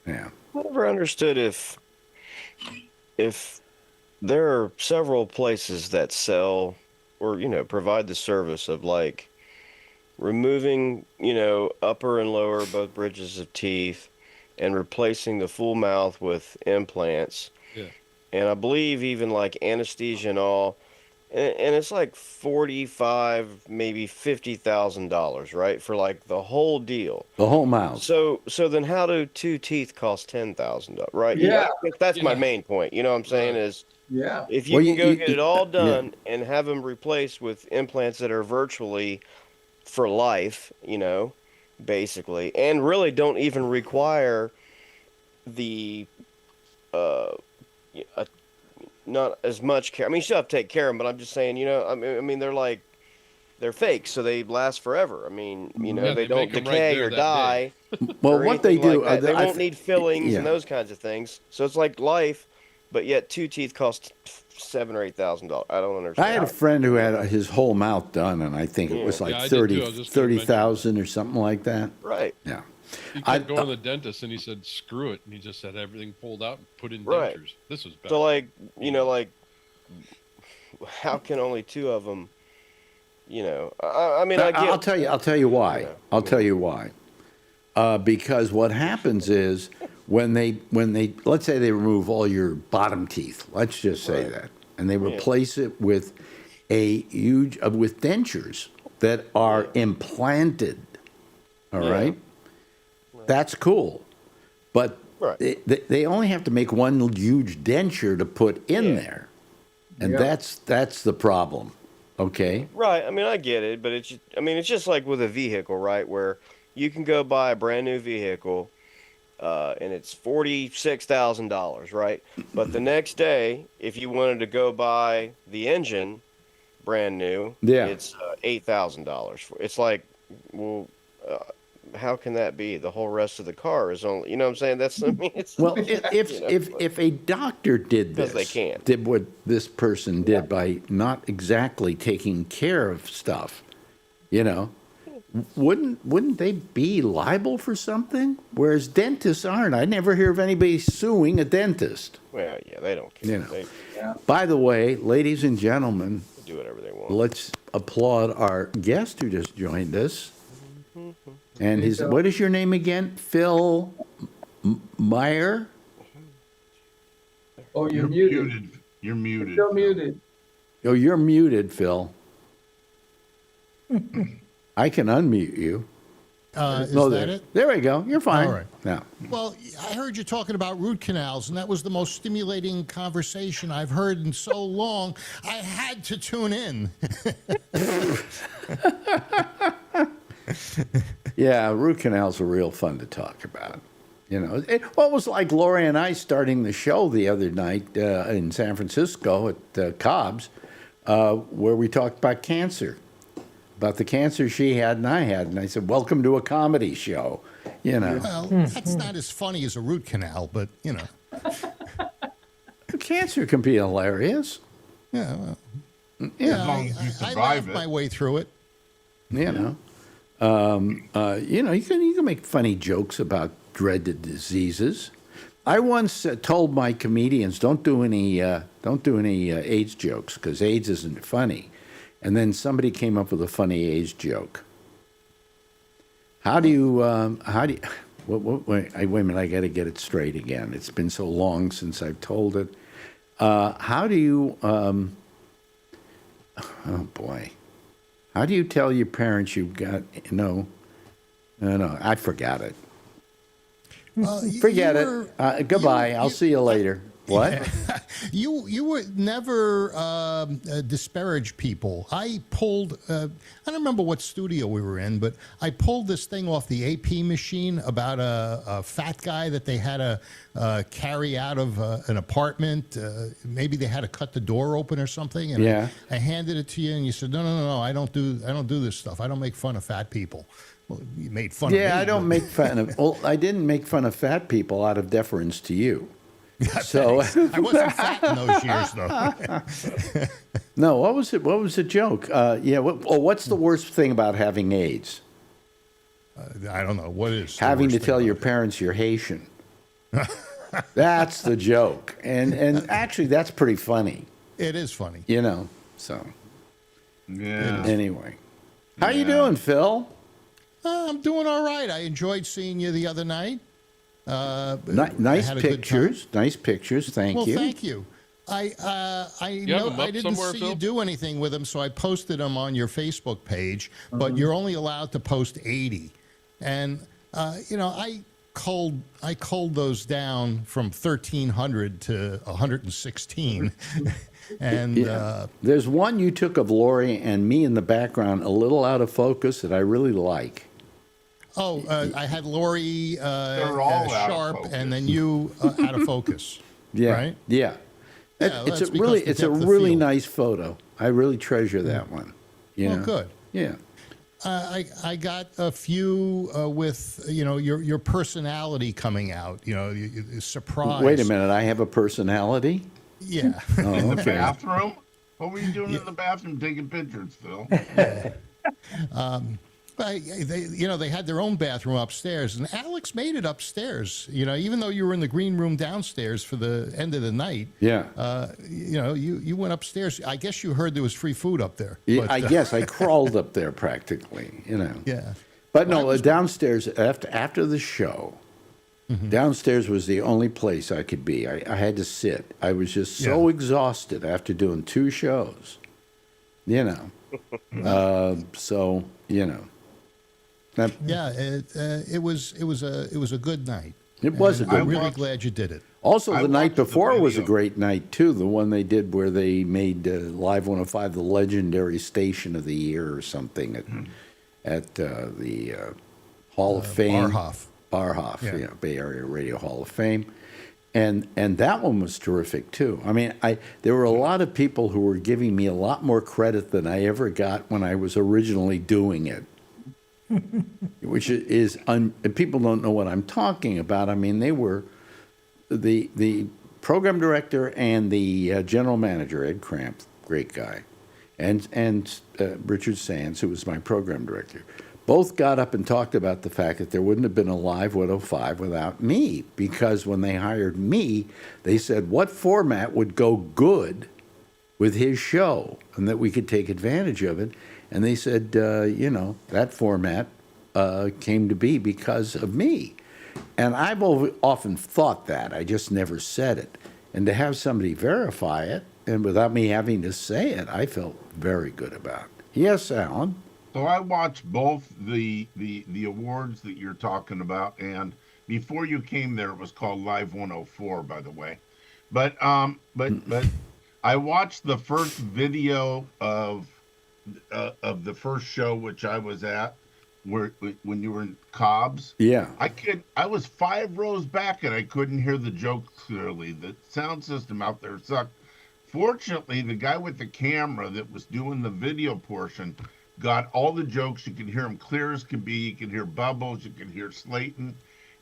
Yeah. I never understood if there are several places that sell or provide the service of like removing upper and lower both bridges of teeth and replacing the full mouth with implants. Yeah. And I believe even like anesthesia and all, and it's like $45, maybe $50,000, right, for like the whole deal. The whole mouth. So then how do 2 teeth cost $10,000, right? Yeah. That's my Yeah. main point. You know what I'm saying is Yeah. if you Well, can go you- get it all done and have them replaced with implants that are virtually for life, basically, and really don't even require the not as much care. I mean, you still have to take care of them, but I'm just saying, I mean, they're fake, so they last forever. I mean, Yeah, they they don't make 'em right decay there or that die. Well, or what they anything do, like that. They I won't need fillings yeah. and those kinds of things. So it's like life, but yet 2 teeth cost $7,000 or $8,000. I don't understand. I had a friend who had his whole mouth done, and I think it was Yeah. like Yeah, I did too. I was just gonna mention 30,000 or something like that. Right. Yeah. He kept I- going to the dentist, and he said, "Screw it," and he just had everything pulled out and put in Right. dentures. This was bad. So like, like, how can only 2 of them? I mean, I get. I'll tell you why. Yeah. I'll tell you why. Because what happens is when they let's say they remove all your bottom teeth. Let's just say that, and they replace it with with dentures that are implanted. All right, that's cool, but Right. they only have to make one huge denture to put in there, and Yeah. that's the problem. Okay. Right. I mean, I get it, but it's just like with a vehicle, right? Where you can go buy a brand new vehicle, and it's $46,000, right? But the next day, if you wanted to go buy the engine, brand new, Yeah. it's $8,000. It's like, well, how can that be? The whole rest of the car is only, you know what I'm saying? That's, I mean, it's Well, if a doctor did this, Because they can. did what this person did by not exactly taking care of stuff, wouldn't they be liable for something? Whereas dentists aren't. I never hear of anybody suing a dentist. well, yeah, they don't care. They By the way, ladies and gentlemen, do whatever they want. let's applaud our guest who just joined us. And what is your name again? Phil Meyer? Oh, you're muted. You're muted. Still muted. Oh, you're muted, Phil. I can unmute you. Is No, that there. it? There we go. You're fine. All right. Now, Well, I heard you talking about root canals, and that was the most stimulating conversation I've heard in so long. I had to tune in. yeah, root canals are real fun to talk about. It was like Lori and I starting the show the other night in San Francisco at Cobb's, where we talked about cancer, about the cancer she had and I had. And I said, welcome to a comedy show. You know, Well, that's not as funny as a root canal, but you know. cancer can be hilarious. Yeah, well, Yeah, As long as you I survive laughed it. my way through it. you know, you can make funny jokes about dreaded diseases. I once told my comedians, don't do any AIDS jokes because AIDS isn't funny. And then somebody came up with a funny AIDS joke. Wait a minute, I got to get it straight again. It's been so long since I've told it. How do you, oh boy. How do you tell your parents you've got, no, I forgot it. Forget it. Goodbye. I'll see you later. What? You would never disparage people. I pulled, I don't remember what studio we were in, but I pulled this thing off the AP machine about a fat guy that they had to carry out of an apartment. Maybe they had to cut the door open or something. And Yeah. I handed it to you, and you said, no, I don't do this stuff. I don't make fun of fat people. Well, you made fun of me. Yeah, I don't make fun of. Well, I didn't make fun of fat people out of deference to you. So I wasn't fat in those years, though. no, what was it? What was the joke? What's the worst thing about having AIDS? I don't know. What is the Having worst to thing tell about your it? parents you're Haitian. That's the joke, and actually that's pretty funny. It is funny. You know. So Yeah. anyway, how you doing, Phil? I'm doing all right. I enjoyed seeing you the other night. Nice had a good pictures. Nice pictures. Thank Well, you. thank you. I You have 'em I up didn't somewhere, see Phil? you do anything with them, so I posted them on your Facebook page. But you're only allowed to post 80, and I culled those down from 1,300 to 116, and Yeah. There's one you took of Lori and me in the background, a little out of focus, that I really like. I had Lori They're all out of sharp, focus. and then you out of focus. Yeah, Right? yeah. Yeah, It's that's a because really, the it's a depth of really field. nice photo. I really treasure that one. You Well, know? good. Yeah. I got a few with your personality coming out. Surprise. Wait a minute. I have a personality. Yeah. Oh, In the okay. bathroom? What were you doing in the bathroom taking pictures, Phil? They had their own bathroom upstairs, and Alex made it upstairs. Even though you were in the green room downstairs for the end of the night. Yeah. You went upstairs. I guess you heard there was free food up there. Yeah, but, I guess I crawled up there practically. Yeah. But no, downstairs after the show. Downstairs was the only place I could be. I had to sit. I was just so exhausted after doing 2 shows. So. Yeah. It was a good night. It was a And good I'm really night. glad you did it. Also, I the night watched the before was a video. great night, too. The one they did where they made Live 105 the legendary station of the year or something at the Hall of Fame. Barhoff, Yeah. Bay Area Radio Hall of Fame. And that one was terrific, too. I mean, there were a lot of people who were giving me a lot more credit than I ever got when I was originally doing it. Which is, and people don't know what I'm talking about. I mean, they were the program director and the general manager, Ed Cramp, great guy, and Richard Sands, who was my program director, both got up and talked about the fact that there wouldn't have been a Live 105 without me, because when they hired me, they said, what format would go good with his show and that we could take advantage of it? And they said, that format came to be because of me. And I've often thought that. I just never said it. And to have somebody verify it, and without me having to say it, I felt very good about it. Yes, Alan? So I watched both the awards that you're talking about, and before you came there, it was called Live 104, by the way. But I watched the first video of the first show, which I was at, when you were in Cobb's. Yeah. I was 5 rows back and I couldn't hear the joke clearly. The sound system out there sucked. Fortunately, the guy with the camera that was doing the video portion got all the jokes. You could hear them clear as could be. You could hear Bubbles. You could hear Slayton,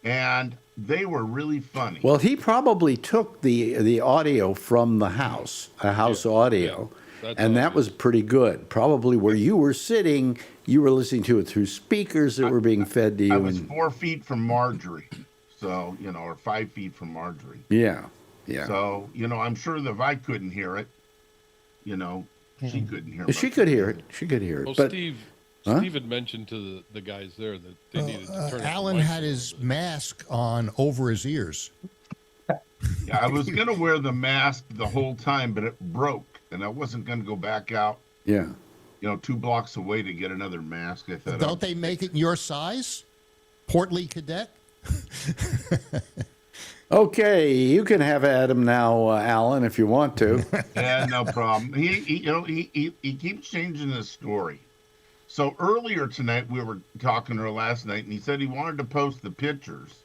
and they were really funny. Well, he probably took the audio from the house, a house audio, and that was pretty good. Probably where you were sitting, you were listening to it through speakers that were being fed to you. I was 4 feet from Marjorie, so or 5 feet from Marjorie. Yeah, yeah. So I'm sure that if I couldn't hear it, she couldn't hear it. She could hear it. She could hear it. Well, But Steve had mentioned to the guys there that they needed to turn Alan had his mask on over his ears. Yeah, I was going to wear the mask the whole time, but it broke, and I wasn't going to go back out. Yeah. 2 blocks away to get another mask. I thought, Don't they make it your size? Portly cadet? Okay, you can have Adam now, Alan, if you want to. Yeah, no problem. He keeps changing his story. So earlier tonight, we were talking to her last night, and he said he wanted to post the pictures,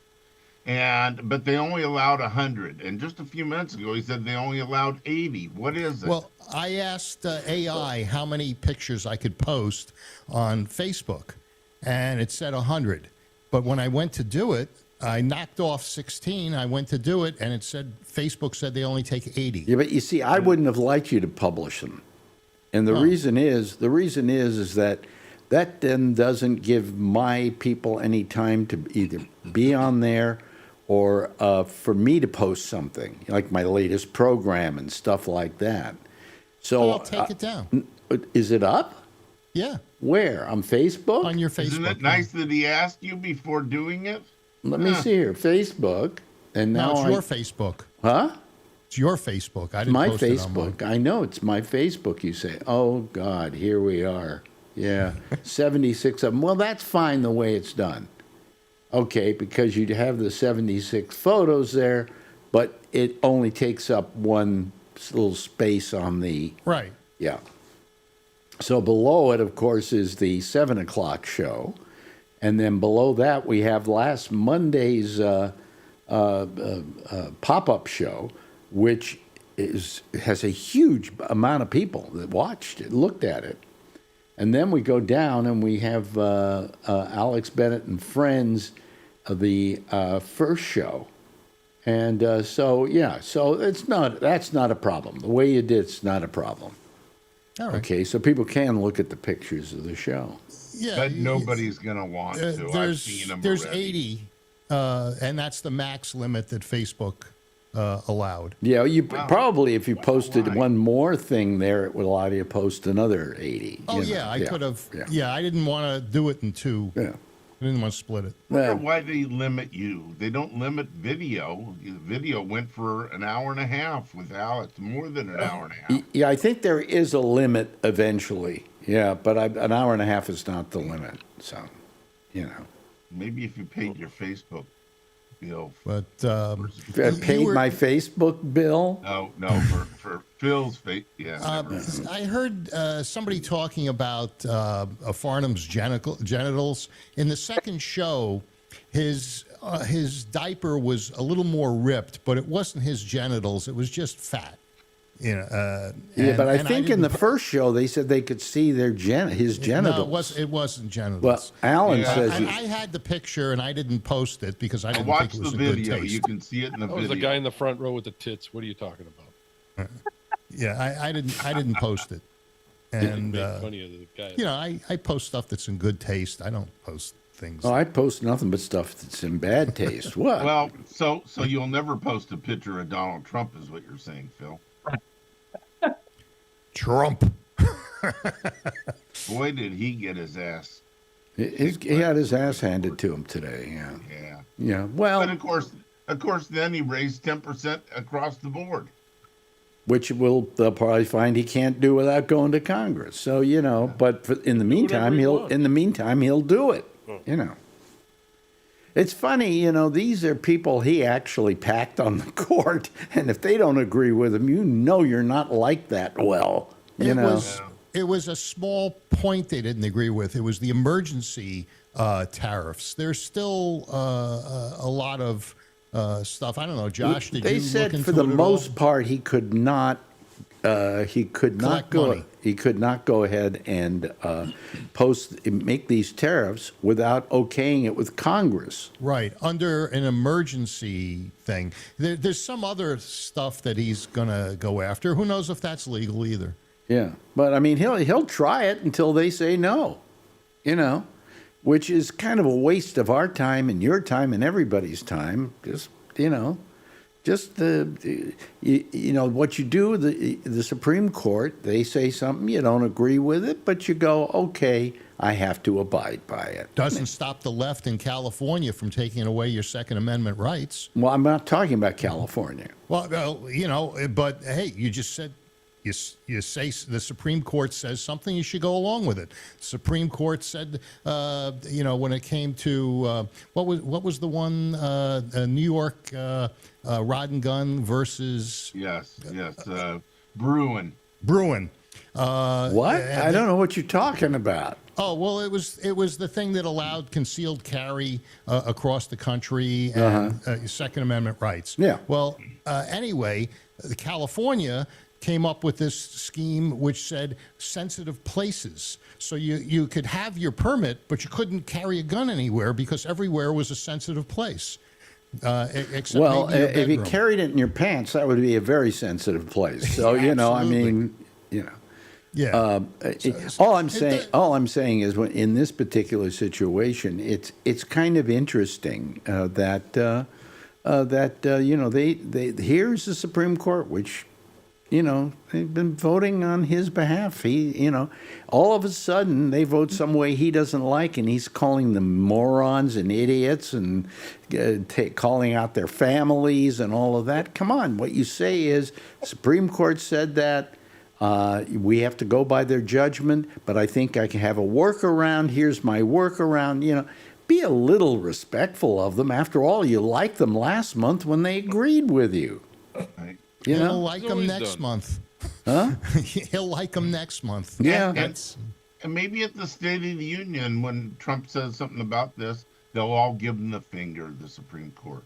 but they only allowed 100. And just a few minutes ago, he said they only allowed 80. What is it? Well, I asked AI how many pictures I could post on Facebook, and it said 100. But when I went to do it, I knocked off 16. I went to do it, and it said Facebook said they only take 80. Yeah, but you see, I wouldn't have liked you to publish them. And the reason is that then doesn't give my people any time to either be on there or for me to post something, like my latest program and stuff like that. So I'll take it down. Is it up? Yeah. Where? On Facebook? On your Facebook. Isn't it nice that he asked you before doing it? Let me see here. Facebook. And now No, it's your Facebook. Huh? It's your Facebook. I didn't My post it on mine. Facebook. I know it's my Facebook, you say. Oh, God, here we are. Yeah, 76 of them. Well, that's fine the way it's done. Okay, because you have the 76 photos there, but it only takes up one little space on the... Right. Yeah. So below it, of course, is the 7 o'clock show. And then below that, we have last Monday's pop-up show, which has a huge amount of people that watched it, looked at it. And then we go down and we have Alex Bennett and Friends, the first show. And so that's not a problem. The way you did it's not a problem. All right. Okay, so people can look at the pictures of the show. Yeah. But nobody's going to want to. I've seen them There's already. 80, and that's the max limit that Facebook allowed. Yeah, probably if you posted one more thing there, it would allow you to post another 80. Oh, yeah, I could have. Yeah, I didn't want to do it in 2. Yeah. I didn't want to split it. I wonder why they limit you. They don't limit video. Video went for an hour and a half with Alex, more than an hour and a half. Yeah, I think there is a limit eventually. Yeah, but an hour and a half is not the limit. So, Maybe if you paid your Facebook bill. But paid my Facebook bill? No, for Phil's face. Yeah. I heard somebody talking about Farnham's genitals. In the second show, his diaper was a little more ripped, but it wasn't his genitals. It was just fat. But I think in the first show they said they could see his genitals. No, it wasn't genitals. Well, Alan says I had the picture and I didn't post it because I didn't think it was the in video. good taste. You can see it in the That video. was the guy in the front row with the tits. What are you talking about? Yeah, I didn't post it. And Make funny of the guy. I post stuff that's in good taste. I don't post things. Oh, I post nothing but stuff that's in bad taste. What? Well, so you'll never post a picture of Donald Trump, is what you're saying, Phil? Trump. Boy, did he get his ass. He had his ass handed to him today. Yeah. Yeah. Yeah. Well, But of course, then he raised 10% across the board. which they'll probably find he can't do without going to Congress. So but in the meantime, he'll do it. It's funny, these are people he actually packed on the court, and if they don't agree with him, you're not like that well. It was a small point they didn't agree with. It was the emergency tariffs. There's still a lot of stuff. I don't know, Josh. Did They you said look into for the it at most all? part he could not he could not Collect money. He could not go ahead and make these tariffs without okaying it with Congress. Right, under an emergency thing. There's some other stuff that he's going to go after. Who knows if that's legal either? Yeah, but I mean, he'll try it until they say no, which is kind of a waste of our time and your time and everybody's time. Just what you do. The Supreme Court, they say something, you don't agree with it, but you go, okay, I have to abide by it. Doesn't stop the left in California from taking away your Second Amendment rights. Well, I'm not talking about California. Well, but hey, you just said you say the Supreme Court says something, you should go along with it. Supreme Court said, when it came to what was the one New York rod and gun versus Bruin. What? I don't know what you're talking about. Oh, well, it was the thing that allowed concealed carry across the country and Second Amendment rights. Yeah. Well, anyway, California came up with this scheme which said sensitive places. So you could have your permit, but you couldn't carry a gun anywhere because everywhere was a sensitive place. Except well, maybe your if you bedroom. carried it in your pants, that would be a very sensitive place. So Yeah. all I'm saying is, in this particular situation, it's kind of interesting that here's the Supreme Court, which they've been voting on his behalf. All of a sudden they vote some way he doesn't like, and he's calling them morons and idiots and calling out their families and all of that. Come on, what you say is Supreme Court said that. We have to go by their judgment, but I think I can have a workaround. Here's my workaround. Be a little respectful of them. After all, you liked them last month when they agreed with you. Right. He'll like It's them always next done. month. Huh? He'll like them next month. Yeah. And maybe at the State of the Union, when Trump says something about this, they'll all give him the finger, the Supreme Court.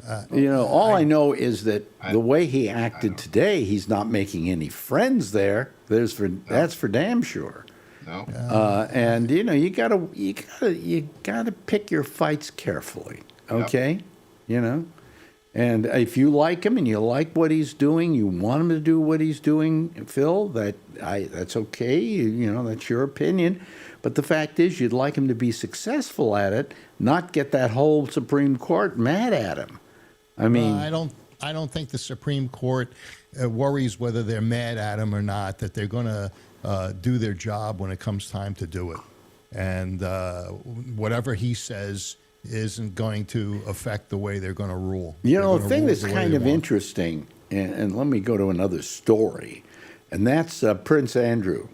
All I know is that the way he acted today, he's not making any friends there. That's for damn sure. No. And you gotta pick your fights carefully. Okay, And if you like him and you like what he's doing, you want him to do what he's doing, Phil. That's okay. That's your opinion. But the fact is, you'd like him to be successful at it, not get that whole Supreme Court mad at him. I mean, I don't think the Supreme Court worries whether they're mad at him or not, that they're going to do their job when it comes time to do it. And whatever he says isn't going to affect the way they're going to rule. the thing that's kind of interesting, and let me go to another story, and that's Prince Andrew.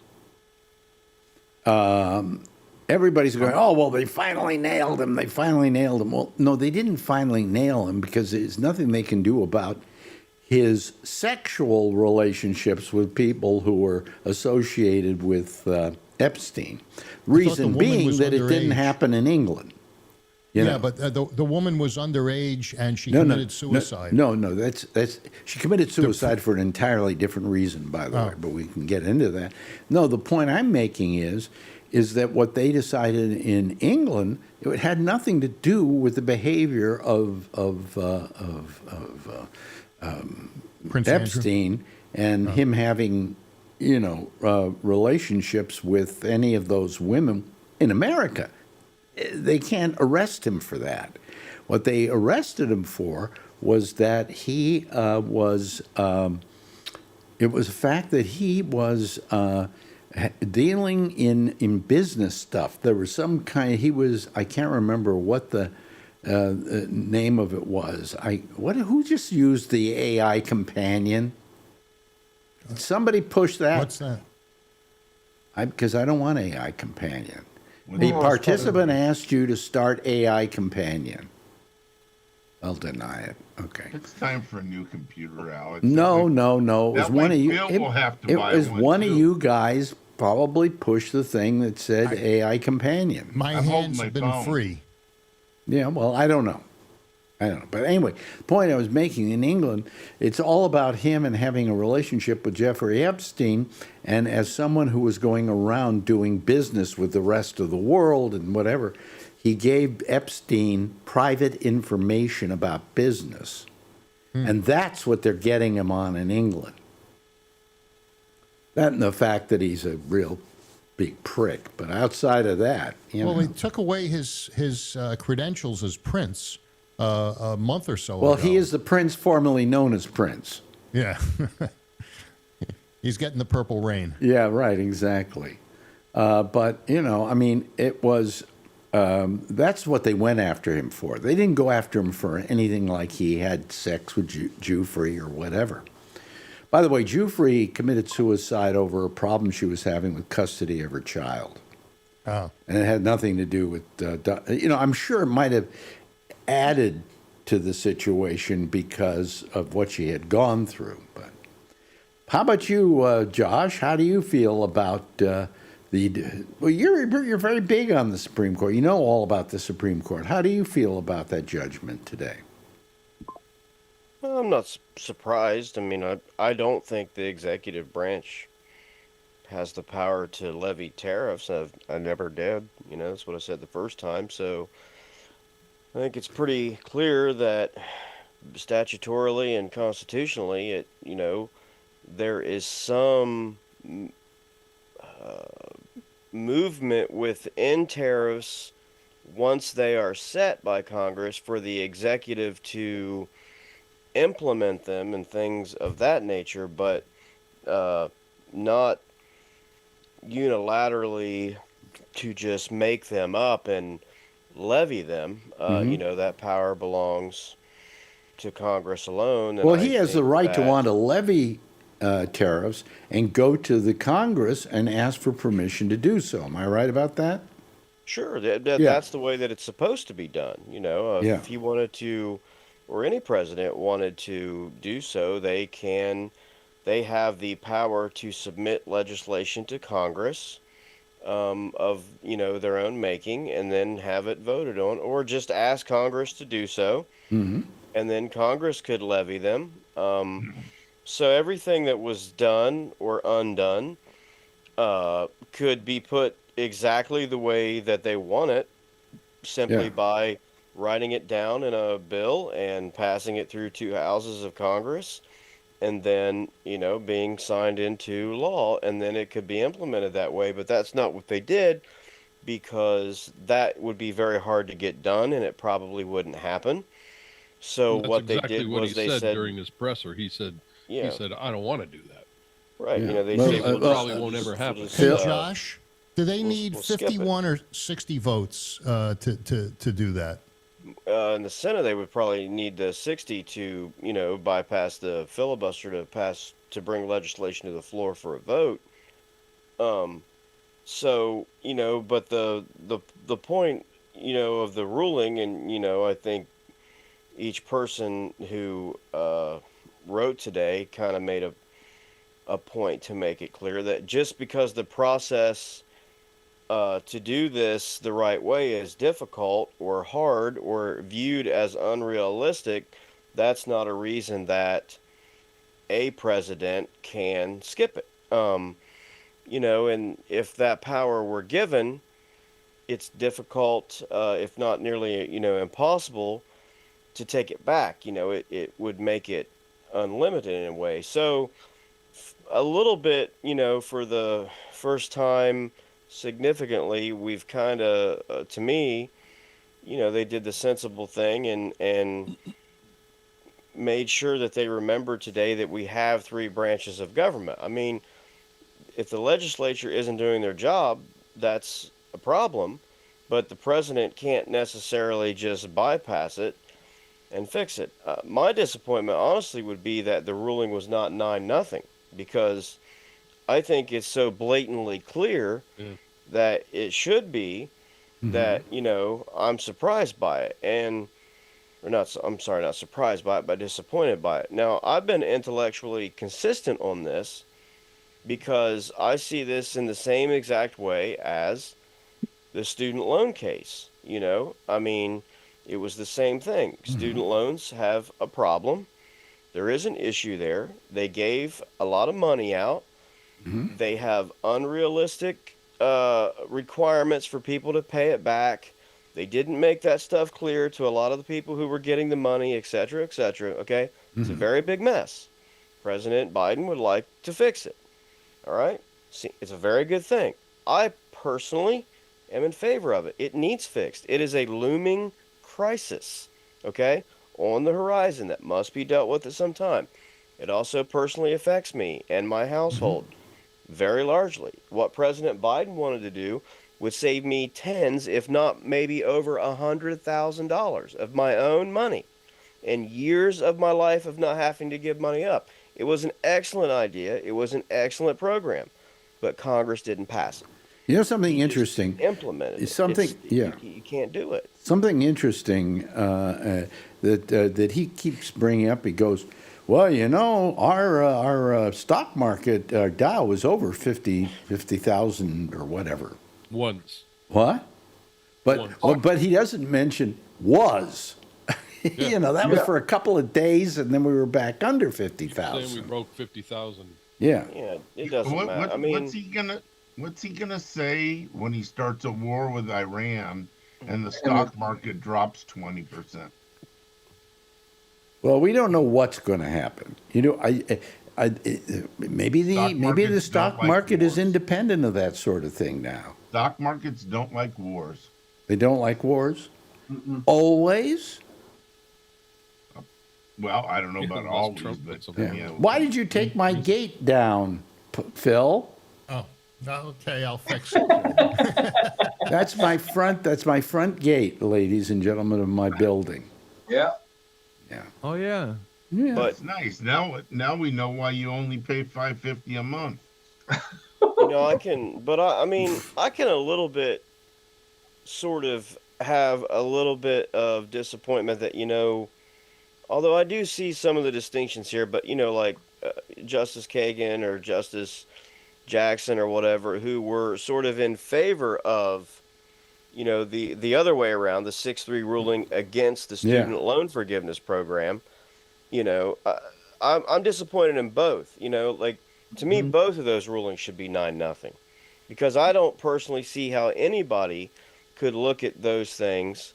Everybody's going, oh, well, they finally nailed him. They finally nailed him. Well, no, they didn't finally nail him because there's nothing they can do about his sexual relationships with people who were associated with Epstein. Reason being that it didn't happen in England. But the woman was underage and she committed suicide. No, that's she committed suicide for an entirely different reason, by the way, but we can get into that. No, the point I'm making is that what they decided in England, it had nothing to do with the behavior of Prince Epstein and him having, relationships with any of those women in America. They can't arrest him for that. What they arrested him for was that he it was a fact that he was dealing in business stuff. There was some kind. I can't remember what the name of it was. Who just used the AI companion? Did somebody push that? What's that? Because I don't want AI companion. A participant asked you to start AI companion. I'll deny it. Okay. It's time for a new computer, Alex. No. It was one of you. Phil will have to It buy was one, one of too. you guys probably pushed the thing that said AI companion. My I'm holding hands my have been phone. free. Yeah, well, I don't know. I don't know. But anyway, the point I was making, in England, it's all about him and having a relationship with Jeffrey Epstein. And as someone who was going around doing business with the rest of the world and whatever, he gave Epstein private information about business. And that's what they're getting him on in England. That and the fact that he's a real big prick. But outside of that, you know. Well, they took away his credentials as prince a month or so Well, ago. he is the prince formerly known as Prince. Yeah. He's getting the purple rain. Yeah, right, exactly. But, you know, I mean, it was, that's what they went after him for. They didn't go after him for anything like he had sex with Jufrey or whatever. By the way, Jufrey committed suicide over a problem she was having with custody of her child. Oh. And it had nothing to do with, you know, I'm sure it might have added to the situation because of what she had gone through. But how about you, Josh? How do you feel about well, you're very big on the Supreme Court. You know all about the Supreme Court. How do you feel about that judgment today? Well, I'm not surprised. I mean, I don't think the executive branch has the power to levy tariffs. I never did. You know, that's what I said the first time. So I think it's pretty clear that statutorily and constitutionally, you know, there is some movement within tariffs once they are set by Congress for the executive to implement them and things of that nature, but not unilaterally to just make them up and levy them. You know, that power belongs to Congress alone. And Well, he has the right to want to levy tariffs and go to the Congress and ask for permission to do so. Am I right about that? Sure, that's the way that it's supposed to be done. You know, if he wanted to, or any president wanted to do so, they have the power to submit legislation to Congress of, you know, their own making, and then have it voted on, or just ask Congress to do so, and then Congress could levy them. So everything that was done or undone could be put exactly the way that they want it, simply by writing it down in a bill and passing it through two houses of Congress, and then, you know, being signed into law, and then it could be implemented that way. But that's not what they did, because that would be very hard to get done, and it probably wouldn't happen. So That's what exactly they did what was he they said during his presser. He said, I don't want to do that. Right. Yeah. You know, they Well, said, It probably won't ever happen. Hey, Josh, do they need we'll skip it. 51 or 60 votes to do that? in the Senate, they would probably need the 60 to, you know, bypass the filibuster to bring legislation to the floor for a vote. So, you know, but the point, you know, of the ruling, and, you know, I think each person who wrote today kind of made a point to make it clear that just because the process to do this the right way is difficult or hard or viewed as unrealistic, that's not a reason that a president can skip it. You know, and if that power were given, it's difficult, if not nearly, you know, impossible to take it back. You know, it would make it unlimited in a way. So a little bit, you know, for the first time significantly, we've kind of, to me, you know, they did the sensible thing and made sure that they remember today that we have three branches of government. I mean, if the legislature isn't doing their job, that's a problem, but the president can't necessarily just bypass it and fix it. My disappointment, honestly, would be that the ruling was not 9-0, because I think it's so blatantly clear that it should be that, you know, I'm surprised by it, I'm sorry, not surprised by it, but disappointed by it. Now, I've been intellectually consistent on this because I see this in the same exact way as the student loan case. You know, I mean, It was the same thing. Student loans have a problem. There is an issue there. They gave a lot of money out. They have unrealistic requirements for people to pay it back. They didn't make that stuff clear to a lot of the people who were getting the money, et cetera, et cetera. Okay? It's a very big mess. President Biden would like to fix it. All right? See, it's a very good thing. I personally am in favor of it. It needs fixed. It is a looming crisis, okay, on the horizon that must be dealt with at some time. It also personally affects me and my household very largely. What President Biden wanted to do would save me tens, if not maybe over $100,000 of my own money and years of my life of not having to give money up. It was an excellent idea. It was an excellent program, but Congress didn't pass it. You know something interesting? Implemented it. You can't do it. Something interesting that he keeps bringing up. He goes, well, you know, our stock market, our Dow was over 50,000 or whatever. Once. What? But he doesn't mention was. You know, that was for a couple of days, and then we were back under Then 50,000. we broke 50,000. Yeah. Yeah, it doesn't matter. I mean, what's he gonna say when he starts a war with Iran and the stock market drops 20%? Well, we don't know what's going to happen. You know, maybe the stock market is independent of that sort of thing now. Stock markets don't like wars. They don't like wars? Always? Well, I don't know about Unless always, Trump but puts them yeah. Why did you take my gate down, Phil? Oh, okay, I'll fix it. That's my front gate, ladies and gentlemen of my building. Yeah. Yeah. Oh yeah. Yeah. but It's nice. Now we know why you only pay $5.50 a month. you know, I can a little bit sort of have a little bit of disappointment that, you know, although I do see some of the distinctions here, but, you know, like Justice Kagan or Justice Jackson or whatever, who were sort of in favor of, you know, the other way around, the 6-3 ruling against the student loan forgiveness program. You know, I'm disappointed in both. You know, like, to me, both of those rulings should be 9-0, because I don't personally see how anybody could look at those things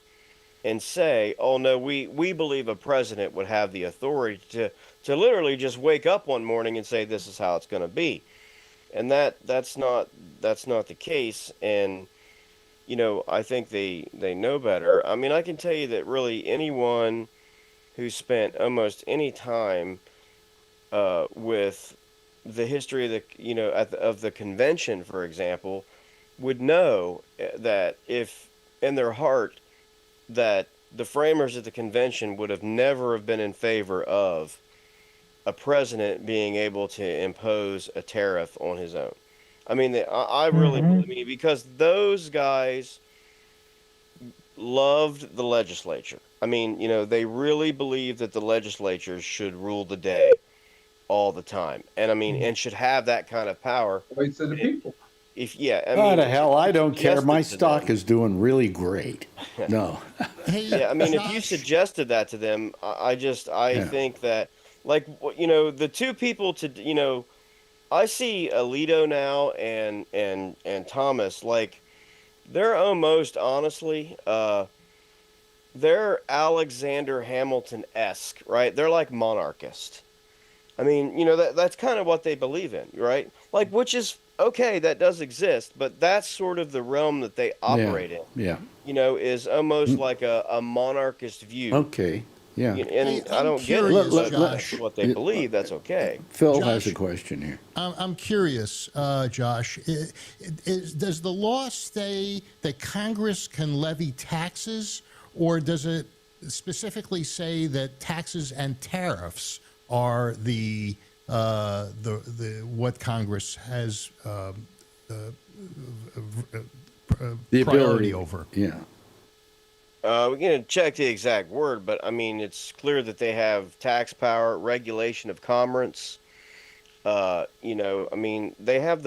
and say, oh no, we believe a president would have the authority to literally just wake up one morning and say this is how it's going to be. And that's not the case. And, you know, I think they know better. I mean, I can tell you that really anyone who spent almost any time with the history of the, you know, of the convention, for example, would know that if in their heart that the framers of the convention would have never have been in favor of a president being able to impose a tariff on his own. I mean, I really believe, because those guys loved the legislature. I mean, you know, they really believe that the legislature should rule the day all the time. And I mean, and should have that kind of power. Voice of the people. The hell, I don't care. My stock is doing really great. No. Yeah, I mean, if you suggested that to them, I think that, like, you know, the two people to, you know, I see Alito now and Thomas, like, they're almost, honestly, they're Alexander Hamilton-esque, right? They're like monarchist. I mean, you know, that's kind of what they believe in, right? Like, which is okay, that does exist, but that's sort of the realm that they operate in. Yeah. You know, is almost like a monarchist view. Okay. Yeah. And Hey, I don't get it. curious, But Josh. that's what they believe. That's okay. Phil Josh, has a question here. I'm curious, Josh. Does the law say that Congress can levy taxes, or does it specifically say that taxes and tariffs are the what Congress has The priority ability over? Yeah. We're going to check the exact word, but I mean, it's clear that they have tax power, regulation of commerce. You know, I mean, they have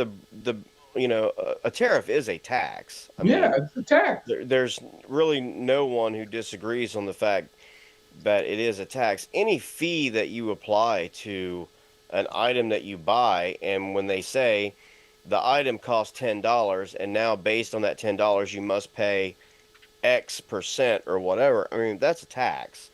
a tariff is a tax. I Yeah, mean, it's a tax. there's really no one who disagrees on the fact that it is a tax. Any fee that you apply to an item that you buy, and when they say the item costs $10, and now based on that $10, you must pay X percent or whatever. I mean, that's a tax.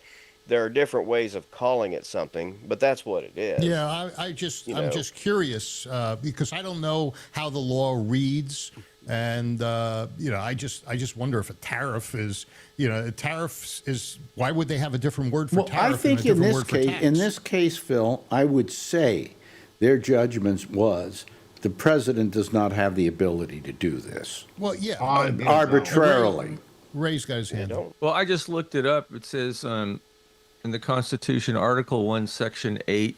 There are different ways of calling it something, but that's what it is. Yeah, I'm know. just curious because I don't know how the law reads, and I just wonder if a tariff is, a tariff is. Why would they have a different word for Well, tariff? I think and a in different this word for case, tax? in this case, Phil, I would say their judgment was the president does not have the ability to do this Well, yeah, arbitrarily. Ray's got his hand up. Well, I just looked it up. It says in the Constitution, Article 1, Section 8,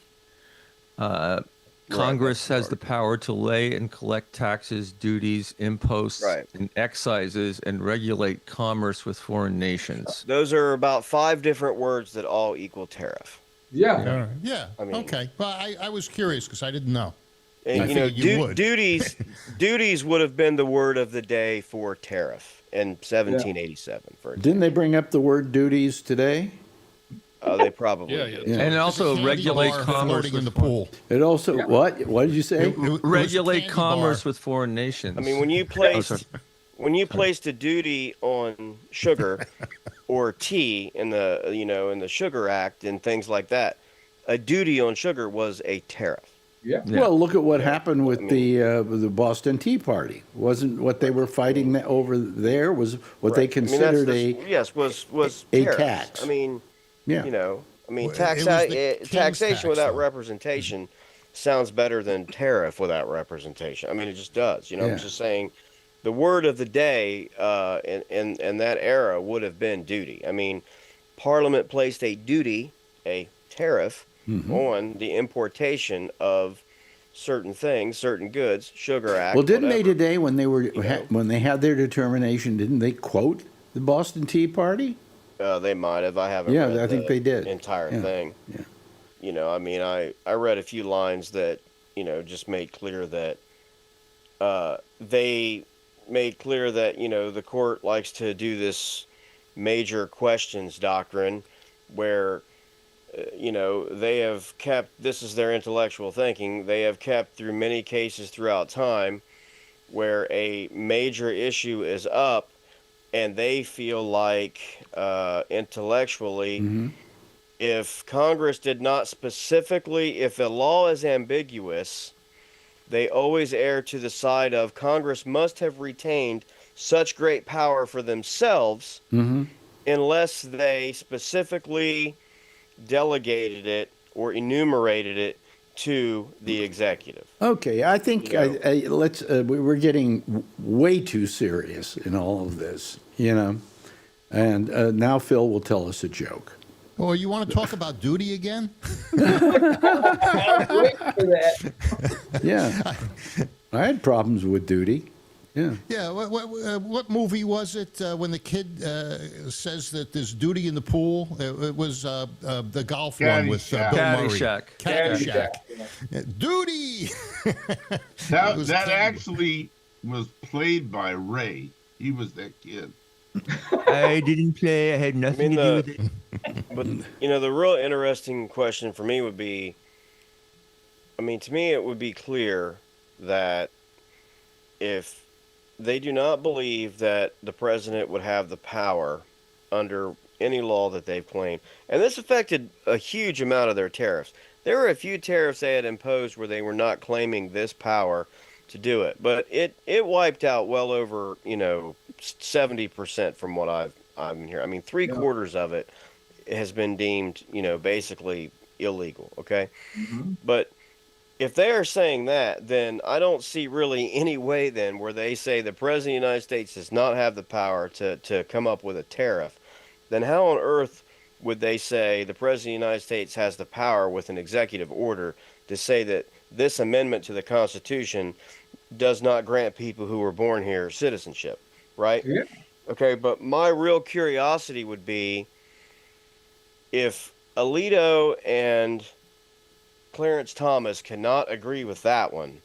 Congress has the power to lay and collect taxes, duties, imposts, and excises, and regulate commerce with foreign nations. Those are about 5 different words that all equal tariff. Yeah. Yeah. I mean- okay. Well, I was curious because I didn't know. And, I figured you would. duties would have been the word of the day for tariff in 1787, for example. Didn't they bring up the word duties today? They probably Yeah, did. Yeah. And also There's a regulate car commerce floating in with the pool. It also what? What did you say? It was regulate candy commerce bar. with foreign nations. I mean, when you placed a duty on sugar or tea in the in the Sugar Act and things like that, a duty on sugar was a tariff. Yeah. Well, look at what happened with the Boston Tea Party. Wasn't what they were fighting over there was what they considered was a tariffs. tax. I mean, yeah. Well, it was the king's taxation tax, without though. representation sounds better than tariff without representation. I mean, it just does. Yeah. I'm just saying, the word of the day in that era would have been duty. I mean, Parliament placed a duty, a tariff, on the importation of certain things, certain goods, Sugar Act. Well, didn't whatever. they today when they were when they had their determination? Didn't they quote the Boston Tea Party? They might have. I haven't. Yeah, read I think the they did. entire Yeah, thing. yeah. I mean, I read a few lines that just made clear that they made clear that the court likes to do this major questions doctrine, where they have kept, this is their intellectual thinking, they have kept through many cases throughout time where a major issue is up, and they feel like intellectually, if Congress did not specifically, if a law is ambiguous, they always err to the side of Congress must have retained such great power for themselves unless they specifically delegated it or enumerated it to the executive. Okay, I think let's. We're getting way too serious in all of this, And now Phil will tell us a joke. Oh, you want to talk about duty again? I was waiting for that. Yeah, I had problems with duty. Yeah. Yeah. What movie was it when the kid says that there's duty in the pool? It was the golf one with Bill Murray. Caddyshack. Caddyshack. Duty. That actually was played by Ray. He was that kid. I didn't play. I had nothing to do with it. But the real interesting question for me would be, to me it would be clear that if they do not believe that the president would have the power under any law that they've claimed, and this affected a huge amount of their tariffs. There were a few tariffs they had imposed where they were not claiming this power to do it, but it wiped out well over 70% from what I've been hearing. I mean, 3/4 of it has been deemed basically illegal. Okay, but if they are saying that, then I don't see really any way then where they say the President of the United States does not have the power to come up with a tariff. Then how on earth would they say the President of the United States has the power with an executive order to say that this amendment to the Constitution does not grant people who were born here citizenship, right? Yeah. Okay, but my real curiosity would be if Alito and Clarence Thomas cannot agree with that one,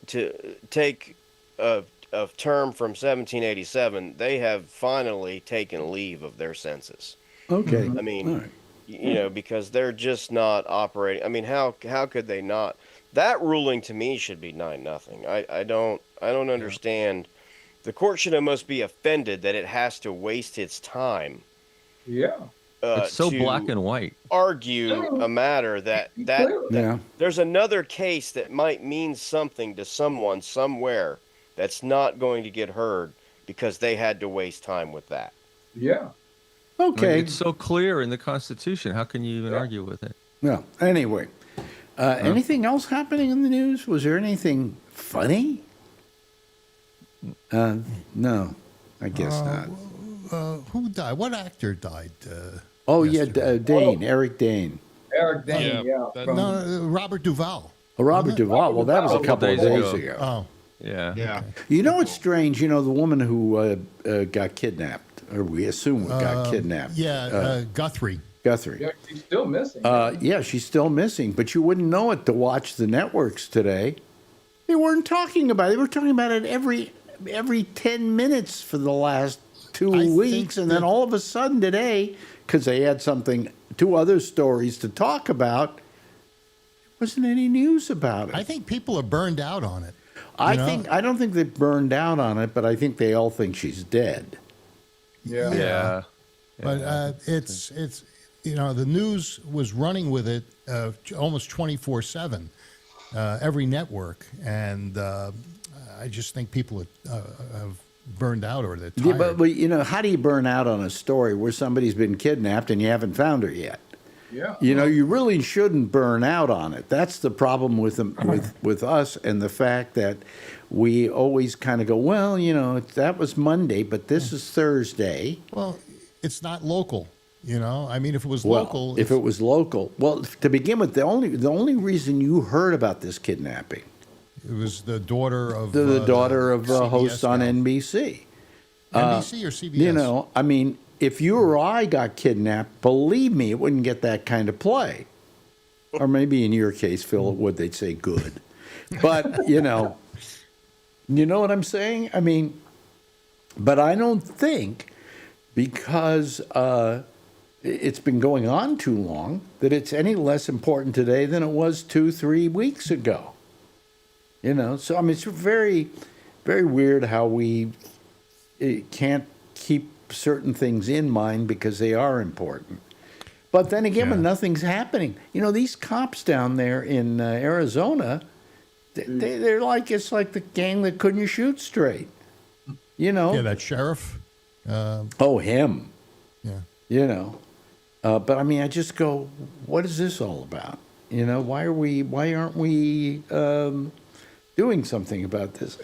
to take a term from 1787, they have finally taken leave of their senses. Okay. I mean, All right. because they're just not operating. I mean, how could they not? That ruling to me should be 9-0. I don't understand. The court should almost be offended that it has to waste its time. Yeah. It's so to black and white. argue a matter that Yeah. there's another case that might mean something to someone somewhere that's not going to get heard because they had to waste time with that. Yeah. I mean, Okay. it's so clear in the Constitution. How can you even argue with it? Well, anyway, anything else happening in the news? Was there anything funny? No, I guess not. Who died? What actor died? Oh, yeah, yesterday? Dane, Eric Dane. Eric Dane, Yeah, yeah. that- from- No, Robert Duvall. Oh, Robert Duvall. Well, that was a Duvall. couple of Days days ago. ago. Oh, Yeah. Yeah. You know, it's strange. You know, the woman who got kidnapped, or we assume got kidnapped. Guthrie. Guthrie. Yeah, she's still missing. Yeah, she's still missing, but you wouldn't know it to watch the networks today. They weren't talking about it. They were talking about it every 10 minutes for the last 2 I think weeks, and then that- all of a sudden today, because they had two other stories to talk about, there wasn't any news about it. I think people are burned out on it. I know? don't think they burned out on it, but I think they all think she's dead. yeah. Yeah. But it's the news was running with it almost 24/7, every network, and I just think people have burned out or they're tired. Yeah, but you know, how do you burn out on a story where somebody's been kidnapped and you haven't found her yet? Yeah. You know, you really shouldn't burn out on it. That's the problem with them, with us, and the fact that we always kind of go, well, you know, that was Monday, but this is Thursday. Well, it's not local. I mean, if it was Well, local, if it was local, well, to begin with, the only reason you heard about this kidnapping, it was the daughter of the daughter of CBS host on gal. NBC. NBC or CBS. You know, I mean, if you or I got kidnapped, believe me, it wouldn't get that kind of play. Or maybe in your case, Phil, it would. They'd say good. But, you know what I'm saying? I mean, but I don't think because it's been going on too long that it's any less important today than it was 2-3 weeks ago. You know, so I mean, it's very, very weird how we can't keep certain things in mind because they are important. But then again, when nothing's happening, you know, these cops down there in Arizona, they're like, it's like the gang that couldn't shoot straight. You know? Yeah, that sheriff. Oh, him. Yeah. You know? But I mean, I just go, what is this all about? You know, why aren't we doing something about this?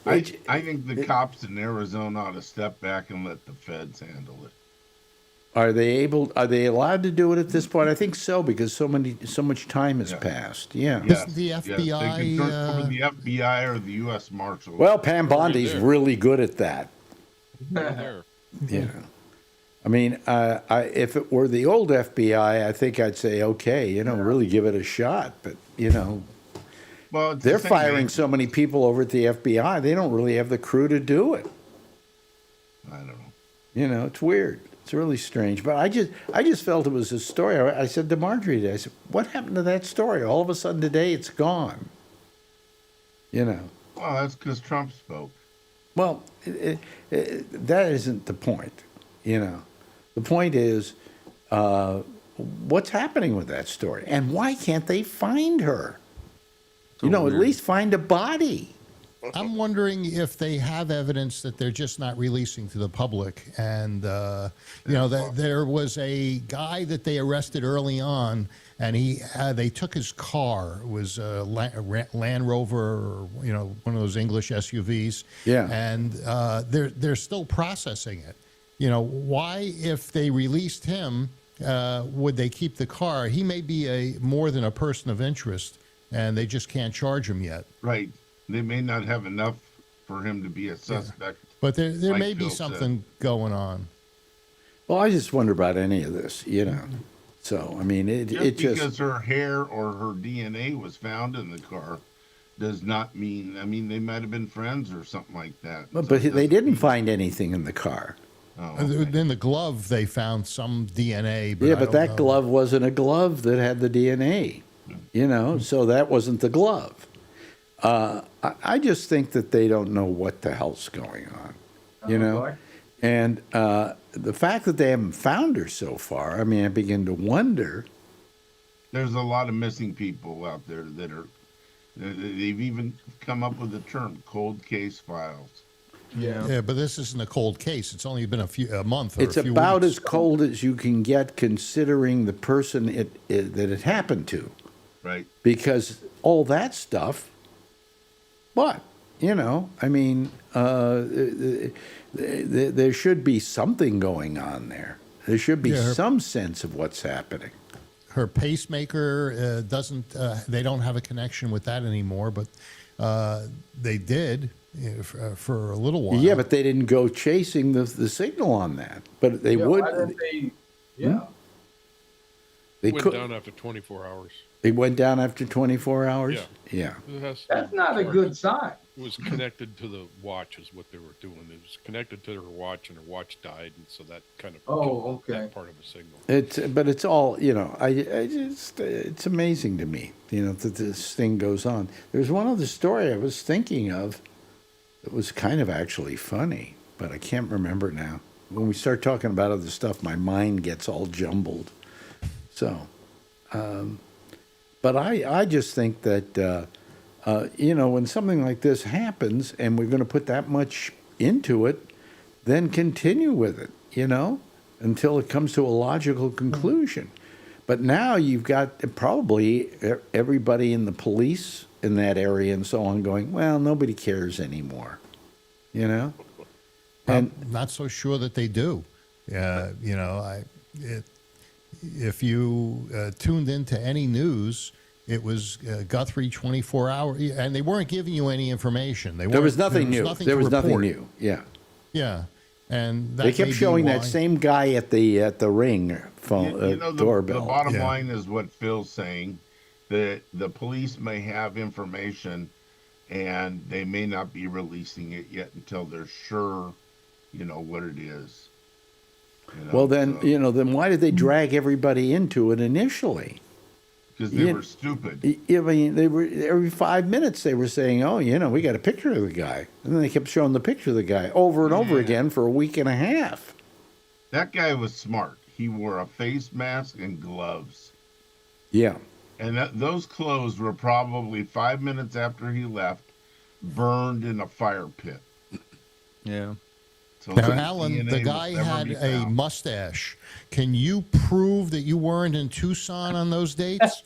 I think the cops in Arizona ought to step back and let the feds handle it. Are they allowed to do it at this point? I think so, because so much time has passed. Yeah. Yes, Isn't the yes, FBI, they can turn it over to the FBI or the U.S. Marshals. Well, Pam Bondi's there. really good at that. There. Yeah. I mean, if it were the old FBI, I think I'd say, okay, you know, really give it a shot. But, you know, well, it's they're the same firing thing. so many people over at the FBI, they don't really have the crew to do it. I don't know. You know, it's weird. It's really strange. But I just felt it was a story. I said to Marjorie today, I said, what happened to that story? All of a sudden today, it's gone. You know. Well, that's because Trump spoke. Well, that isn't the point, you know. The point is, what's happening with that story? And why can't they find her? So you know, weird. at least find a body. I'm wondering if they have evidence that they're just not releasing to the public. And, that there was a guy that they arrested early on, and they took his car. It was a Land Rover, or, one of those English SUVs. Yeah. And they're still processing it. You know, why, if they released him, would they keep the car? He may be more than a person of interest, and they just can't charge him yet. Right. They may not have enough for him to be a suspect. But there like may be Phil said. something going on. Well, I just wonder about any of this, you know. So, I mean, it Because just her hair or her DNA was found in the car does not mean, I mean, they might have been friends or something like that. but So it they doesn't didn't mean- find anything in the car. Oh, In the glove, they found some DNA. But Yeah, I but don't that know. glove wasn't a glove that had the DNA, you know, so that wasn't the glove. I just think that they don't know what the hell's going on, you know? boy. And the fact that they haven't found her so far, I mean, I begin to wonder. There's a lot of missing people out there that are, they've even come up with the term cold case files. Yeah, but this isn't a cold case. It's only been a month. Or It's a few about weeks. as cold as you can get considering the person that it happened to. Right. Because all that stuff, but, you know, I mean, there should be something going on there. There should be some sense of what's happening. Her pacemaker doesn't. They don't have a connection with that anymore, but they did for a little while. Yeah, but they didn't go chasing the signal on that. But they Yeah, would. why didn't they? Yeah. They Went could. down after 24 hours. They went down after 24 hours. Yeah. Yeah. It has- That's not a good sign. It was connected to the watch, is what they were doing. It was connected to her watch, and her watch died, and so that kind of Oh, killed okay. that part of the signal. But it's all, you know, I just, it's amazing to me, you know, that this thing goes on. There's one other story I was thinking of that was kind of actually funny, but I can't remember now. When we start talking about other stuff, my mind gets all jumbled. So, but I just think that, you know, when something like this happens and we're going to put that much into it, then continue with it, you know, until it comes to a logical conclusion. But now you've got probably everybody in the police in that area and so on going, well, nobody cares anymore, you know? I'm not so sure that they do. You know, if you tuned into any news, it was Guthrie 24 hour, and they weren't giving you any information. There was nothing new. There was nothing new. Yeah. Yeah, and that They kept may be showing that why- same guy at the Ring phone You know, doorbell. the bottom Yeah. line is what Phil's saying, that the police may have information and they may not be releasing it yet until they're sure, you know, what it is. You know, Well, then, you know, then why did they drag everybody into it initially? because they you- were stupid. I mean, they were every 5 minutes they were saying, "Oh, you know, we got a picture of the guy," and then they kept showing the picture of the guy over and over again for a week and a half. That guy was smart. He wore a face mask and gloves. Yeah. And those clothes were probably 5 minutes after he left, burned in a fire pit. Yeah. So Now, his Alan, DNA the will guy never had be a found. mustache. Can you prove that you weren't in Tucson on those dates?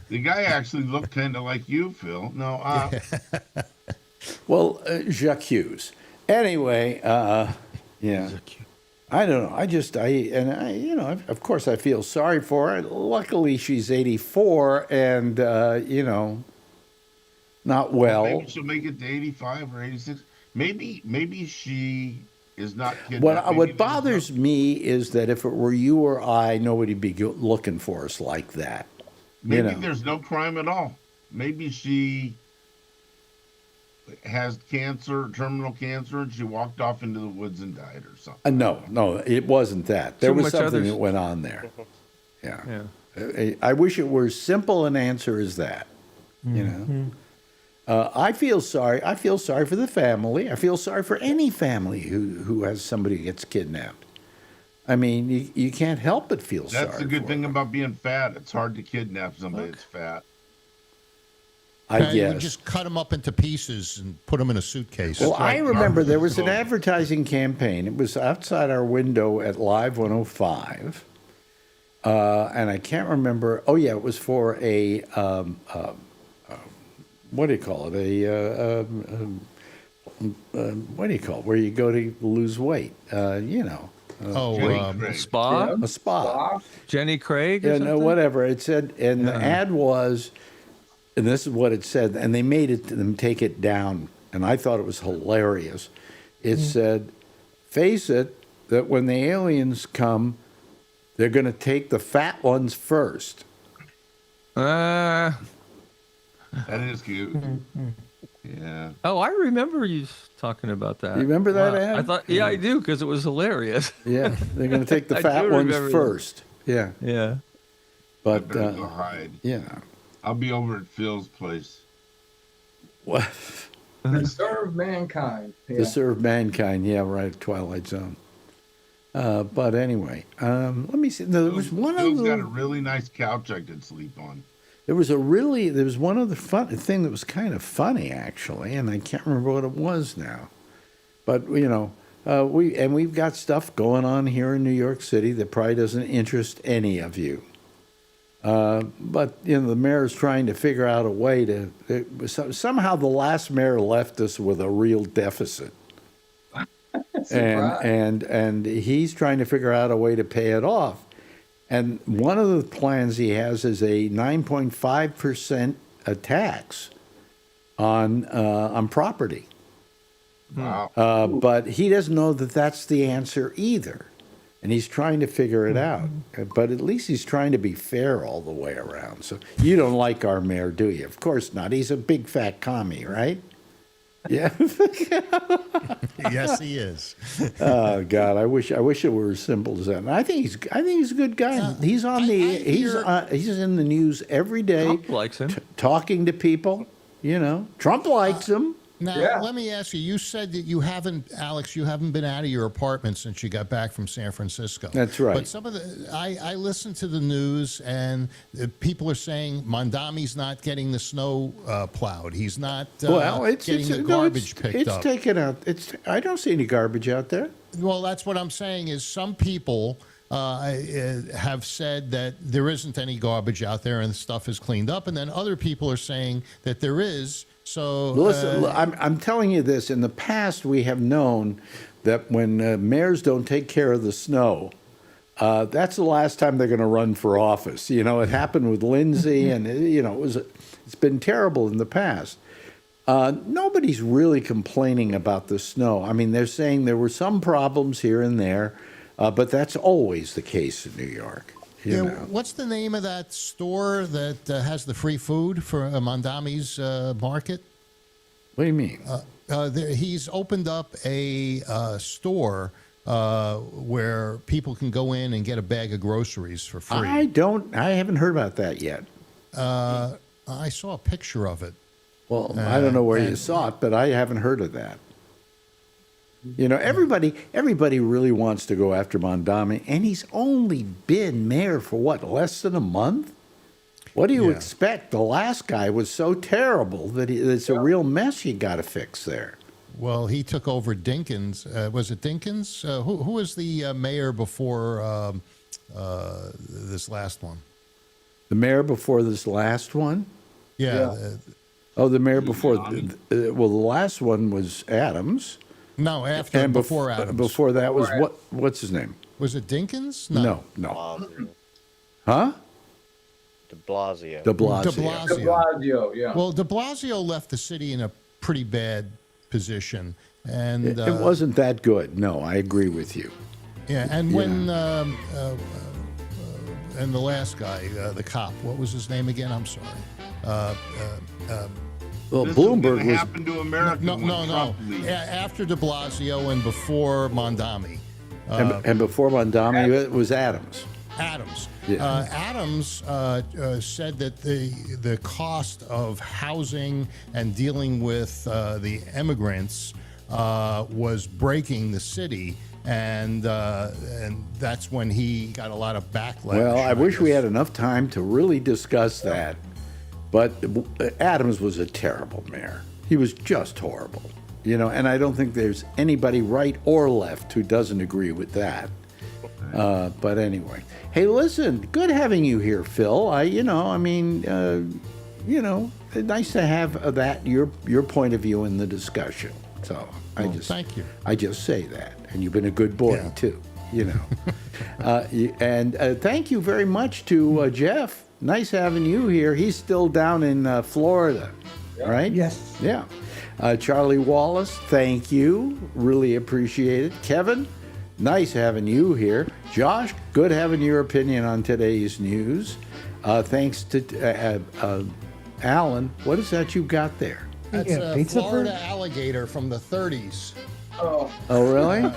The guy actually looked kind of like you, Phil. No, Well, Jacques Hughes. Anyway, yeah. I don't know. You know, of course, I feel sorry for her. Luckily, she's 84 and, you know, not well. maybe she'll make it to 85 or 86. Maybe she is not kidnapped. Maybe What there's bothers me is that if it were you or I, nobody'd be looking for us like that. Maybe you know. there's no crime at all. Maybe she has cancer, terminal cancer, and she walked off into the woods and died or something. No, it wasn't that. There Too was much something others- that went on there. Yeah. Yeah. I wish it were as simple an answer as that. You know. I feel sorry. I feel sorry for the family. I feel sorry for any family who has somebody who gets kidnapped. I mean, you can't help but feel sorry. That's the good for thing them. about being fat. It's hard to kidnap somebody that's fat. I You guess. would just cut them up into pieces and put them in a suitcase. Well, Just I like remember Marvin's there was an slogan. advertising campaign. It was outside our window at Live 105. And I can't remember. Oh, yeah, it was for a, what do you call it? What do you call it? Where you go to lose weight, you know, Jenny um, Craig. Spa? a spa. Jenny Craig? Or Yeah, no, something? whatever. It said, and the ad was, and this is what it said, and they made them take it down, and I thought it was hilarious. It said, face it, that when the aliens come, They're going to take the fat ones first. That is cute. Yeah. Oh, I remember you talking about that. You remember that ad? I thought, yeah, I do, because it was hilarious. Yeah, they're going to take the I fat do ones remember that. first. Yeah, Yeah. but Better go hide. yeah. I'll be over at Phil's place. What? To serve mankind. Yeah. To serve mankind. Yeah, right. Twilight Zone. But anyway, let me see. There was one Phil's other. got a really nice couch I could sleep on. There was one other thing that was kind of funny actually, and I can't remember what it was now. But we've got stuff going on here in New York City that probably doesn't interest any of you. But the mayor's trying to figure out a way to. Somehow the last mayor left us with a real deficit, and he's trying to figure out a way to pay it off. And one of the plans he has is a 9.5% tax on property. Wow. But he doesn't know that that's the answer either. And he's trying to figure it out. But at least he's trying to be fair all the way around. So you don't like our mayor, do you? Of course not. He's a big fat commie, right? Yeah. Yes, he is. Oh God, I wish it were as simple as that. And I think he's a good guy. He's in the news every day. Trump likes him. Talking to people. Trump likes him. Now, let me ask you. You said that Alex, you haven't been out of your apartment since you got back from San Francisco. That's right. But some of I listen to the news, and people are saying Mondami's not getting the snow plowed. He's not getting the garbage picked up. It's taken out. I don't see any garbage out there. Well, that's what I'm saying is some people have said that there isn't any garbage out there and the stuff is cleaned up, and then other people are saying that there is. So listen, I'm telling you this. In the past, we have known that when mayors don't take care of the snow, that's the last time they're going to run for office. It happened with Lindsay, and it's been terrible in the past. Nobody's really complaining about the snow. I mean, they're saying there were some problems here and there, but that's always the case in New York. What's the name of that store that has the free food for Mondami's market? What do you mean? He's opened up a store where people can go in and get a bag of groceries for free. I haven't heard about that yet. I saw a picture of it. Well, I don't know where you saw it, but I haven't heard of that. Everybody really wants to go after Mondami, and he's only been mayor for less than a month? What do you expect? The last guy was so terrible that it's a real mess you got to fix there. Well, he took over Dinkins. Was it Dinkins? Who was the mayor before this last one? The mayor before this last one? Yeah. The mayor before. The last one was Adams. No, after and before Adams. Before that was what's his name? Was it Dinkins? No. Huh? De Blasio. De Blasio, yeah. Well, De Blasio left the city in a pretty bad position, and it wasn't that good. No, I agree with you. Yeah, and when and the last guy, the cop, what was his name again? I'm sorry. Well, this Bloomberg was happen to America. No. After De Blasio and before Mondami. And before Mondami, it was Adams. Adams. Yeah. Adams said that the cost of housing and dealing with the immigrants was breaking the city, and that's when he got a lot of backlash. Well, I wish we had enough time to really discuss that. But Adams was a terrible mayor. He was just horrible, and I don't think there's anybody right or left who doesn't agree with that. But anyway, hey, listen, good having you here, Phil. Nice to have your point of view in the discussion. So thank you. I just say that, and you've been a good boy too. And thank you very much to Jeff. Nice having you here. He's still down in Florida, right? Yes. Yeah. Charlie Wallace, thank you. Really appreciate it. Kevin, nice having you here. Josh, good having your opinion on today's news. Thanks to Alan. What is that you got there? That's Yeah, a pizza Florida bird? alligator from the 30s. Oh, Oh, really?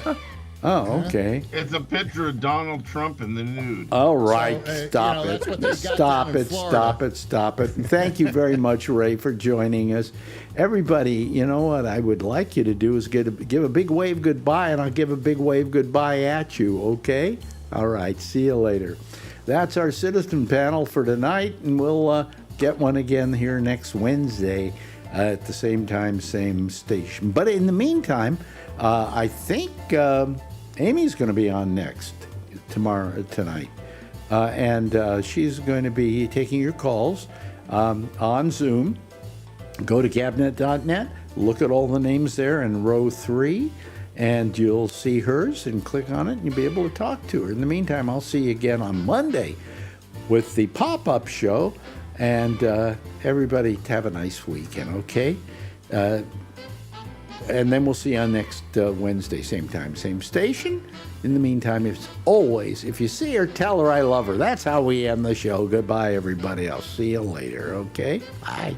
Oh, okay. It's a picture of Donald Trump in the nude. All right, So, stop that's what they it. got Stop down in it, Florida. stop it, stop it. And thank you very much, Ray, for joining us. Everybody, you know what I would like you to do is give a big wave goodbye, and I'll give a big wave goodbye at you, okay? All right, see you later. That's our citizen panel for tonight, and we'll get one again here next Wednesday at the same time, same station. But in the meantime, I think Amy's going to be on next tonight, and she's going to be taking your calls on Zoom. Go to gabnet.net, look at all the names there in row 3, and you'll see hers, and click on it, and you'll be able to talk to her. In the meantime, I'll see you again on Monday with the pop-up show, and everybody have a nice weekend, okay? And then we'll see you on next Wednesday, same time, same station. In the meantime, if you see her, tell her I love her. That's how we end the show. Goodbye, everybody. I'll see you later, okay? Bye.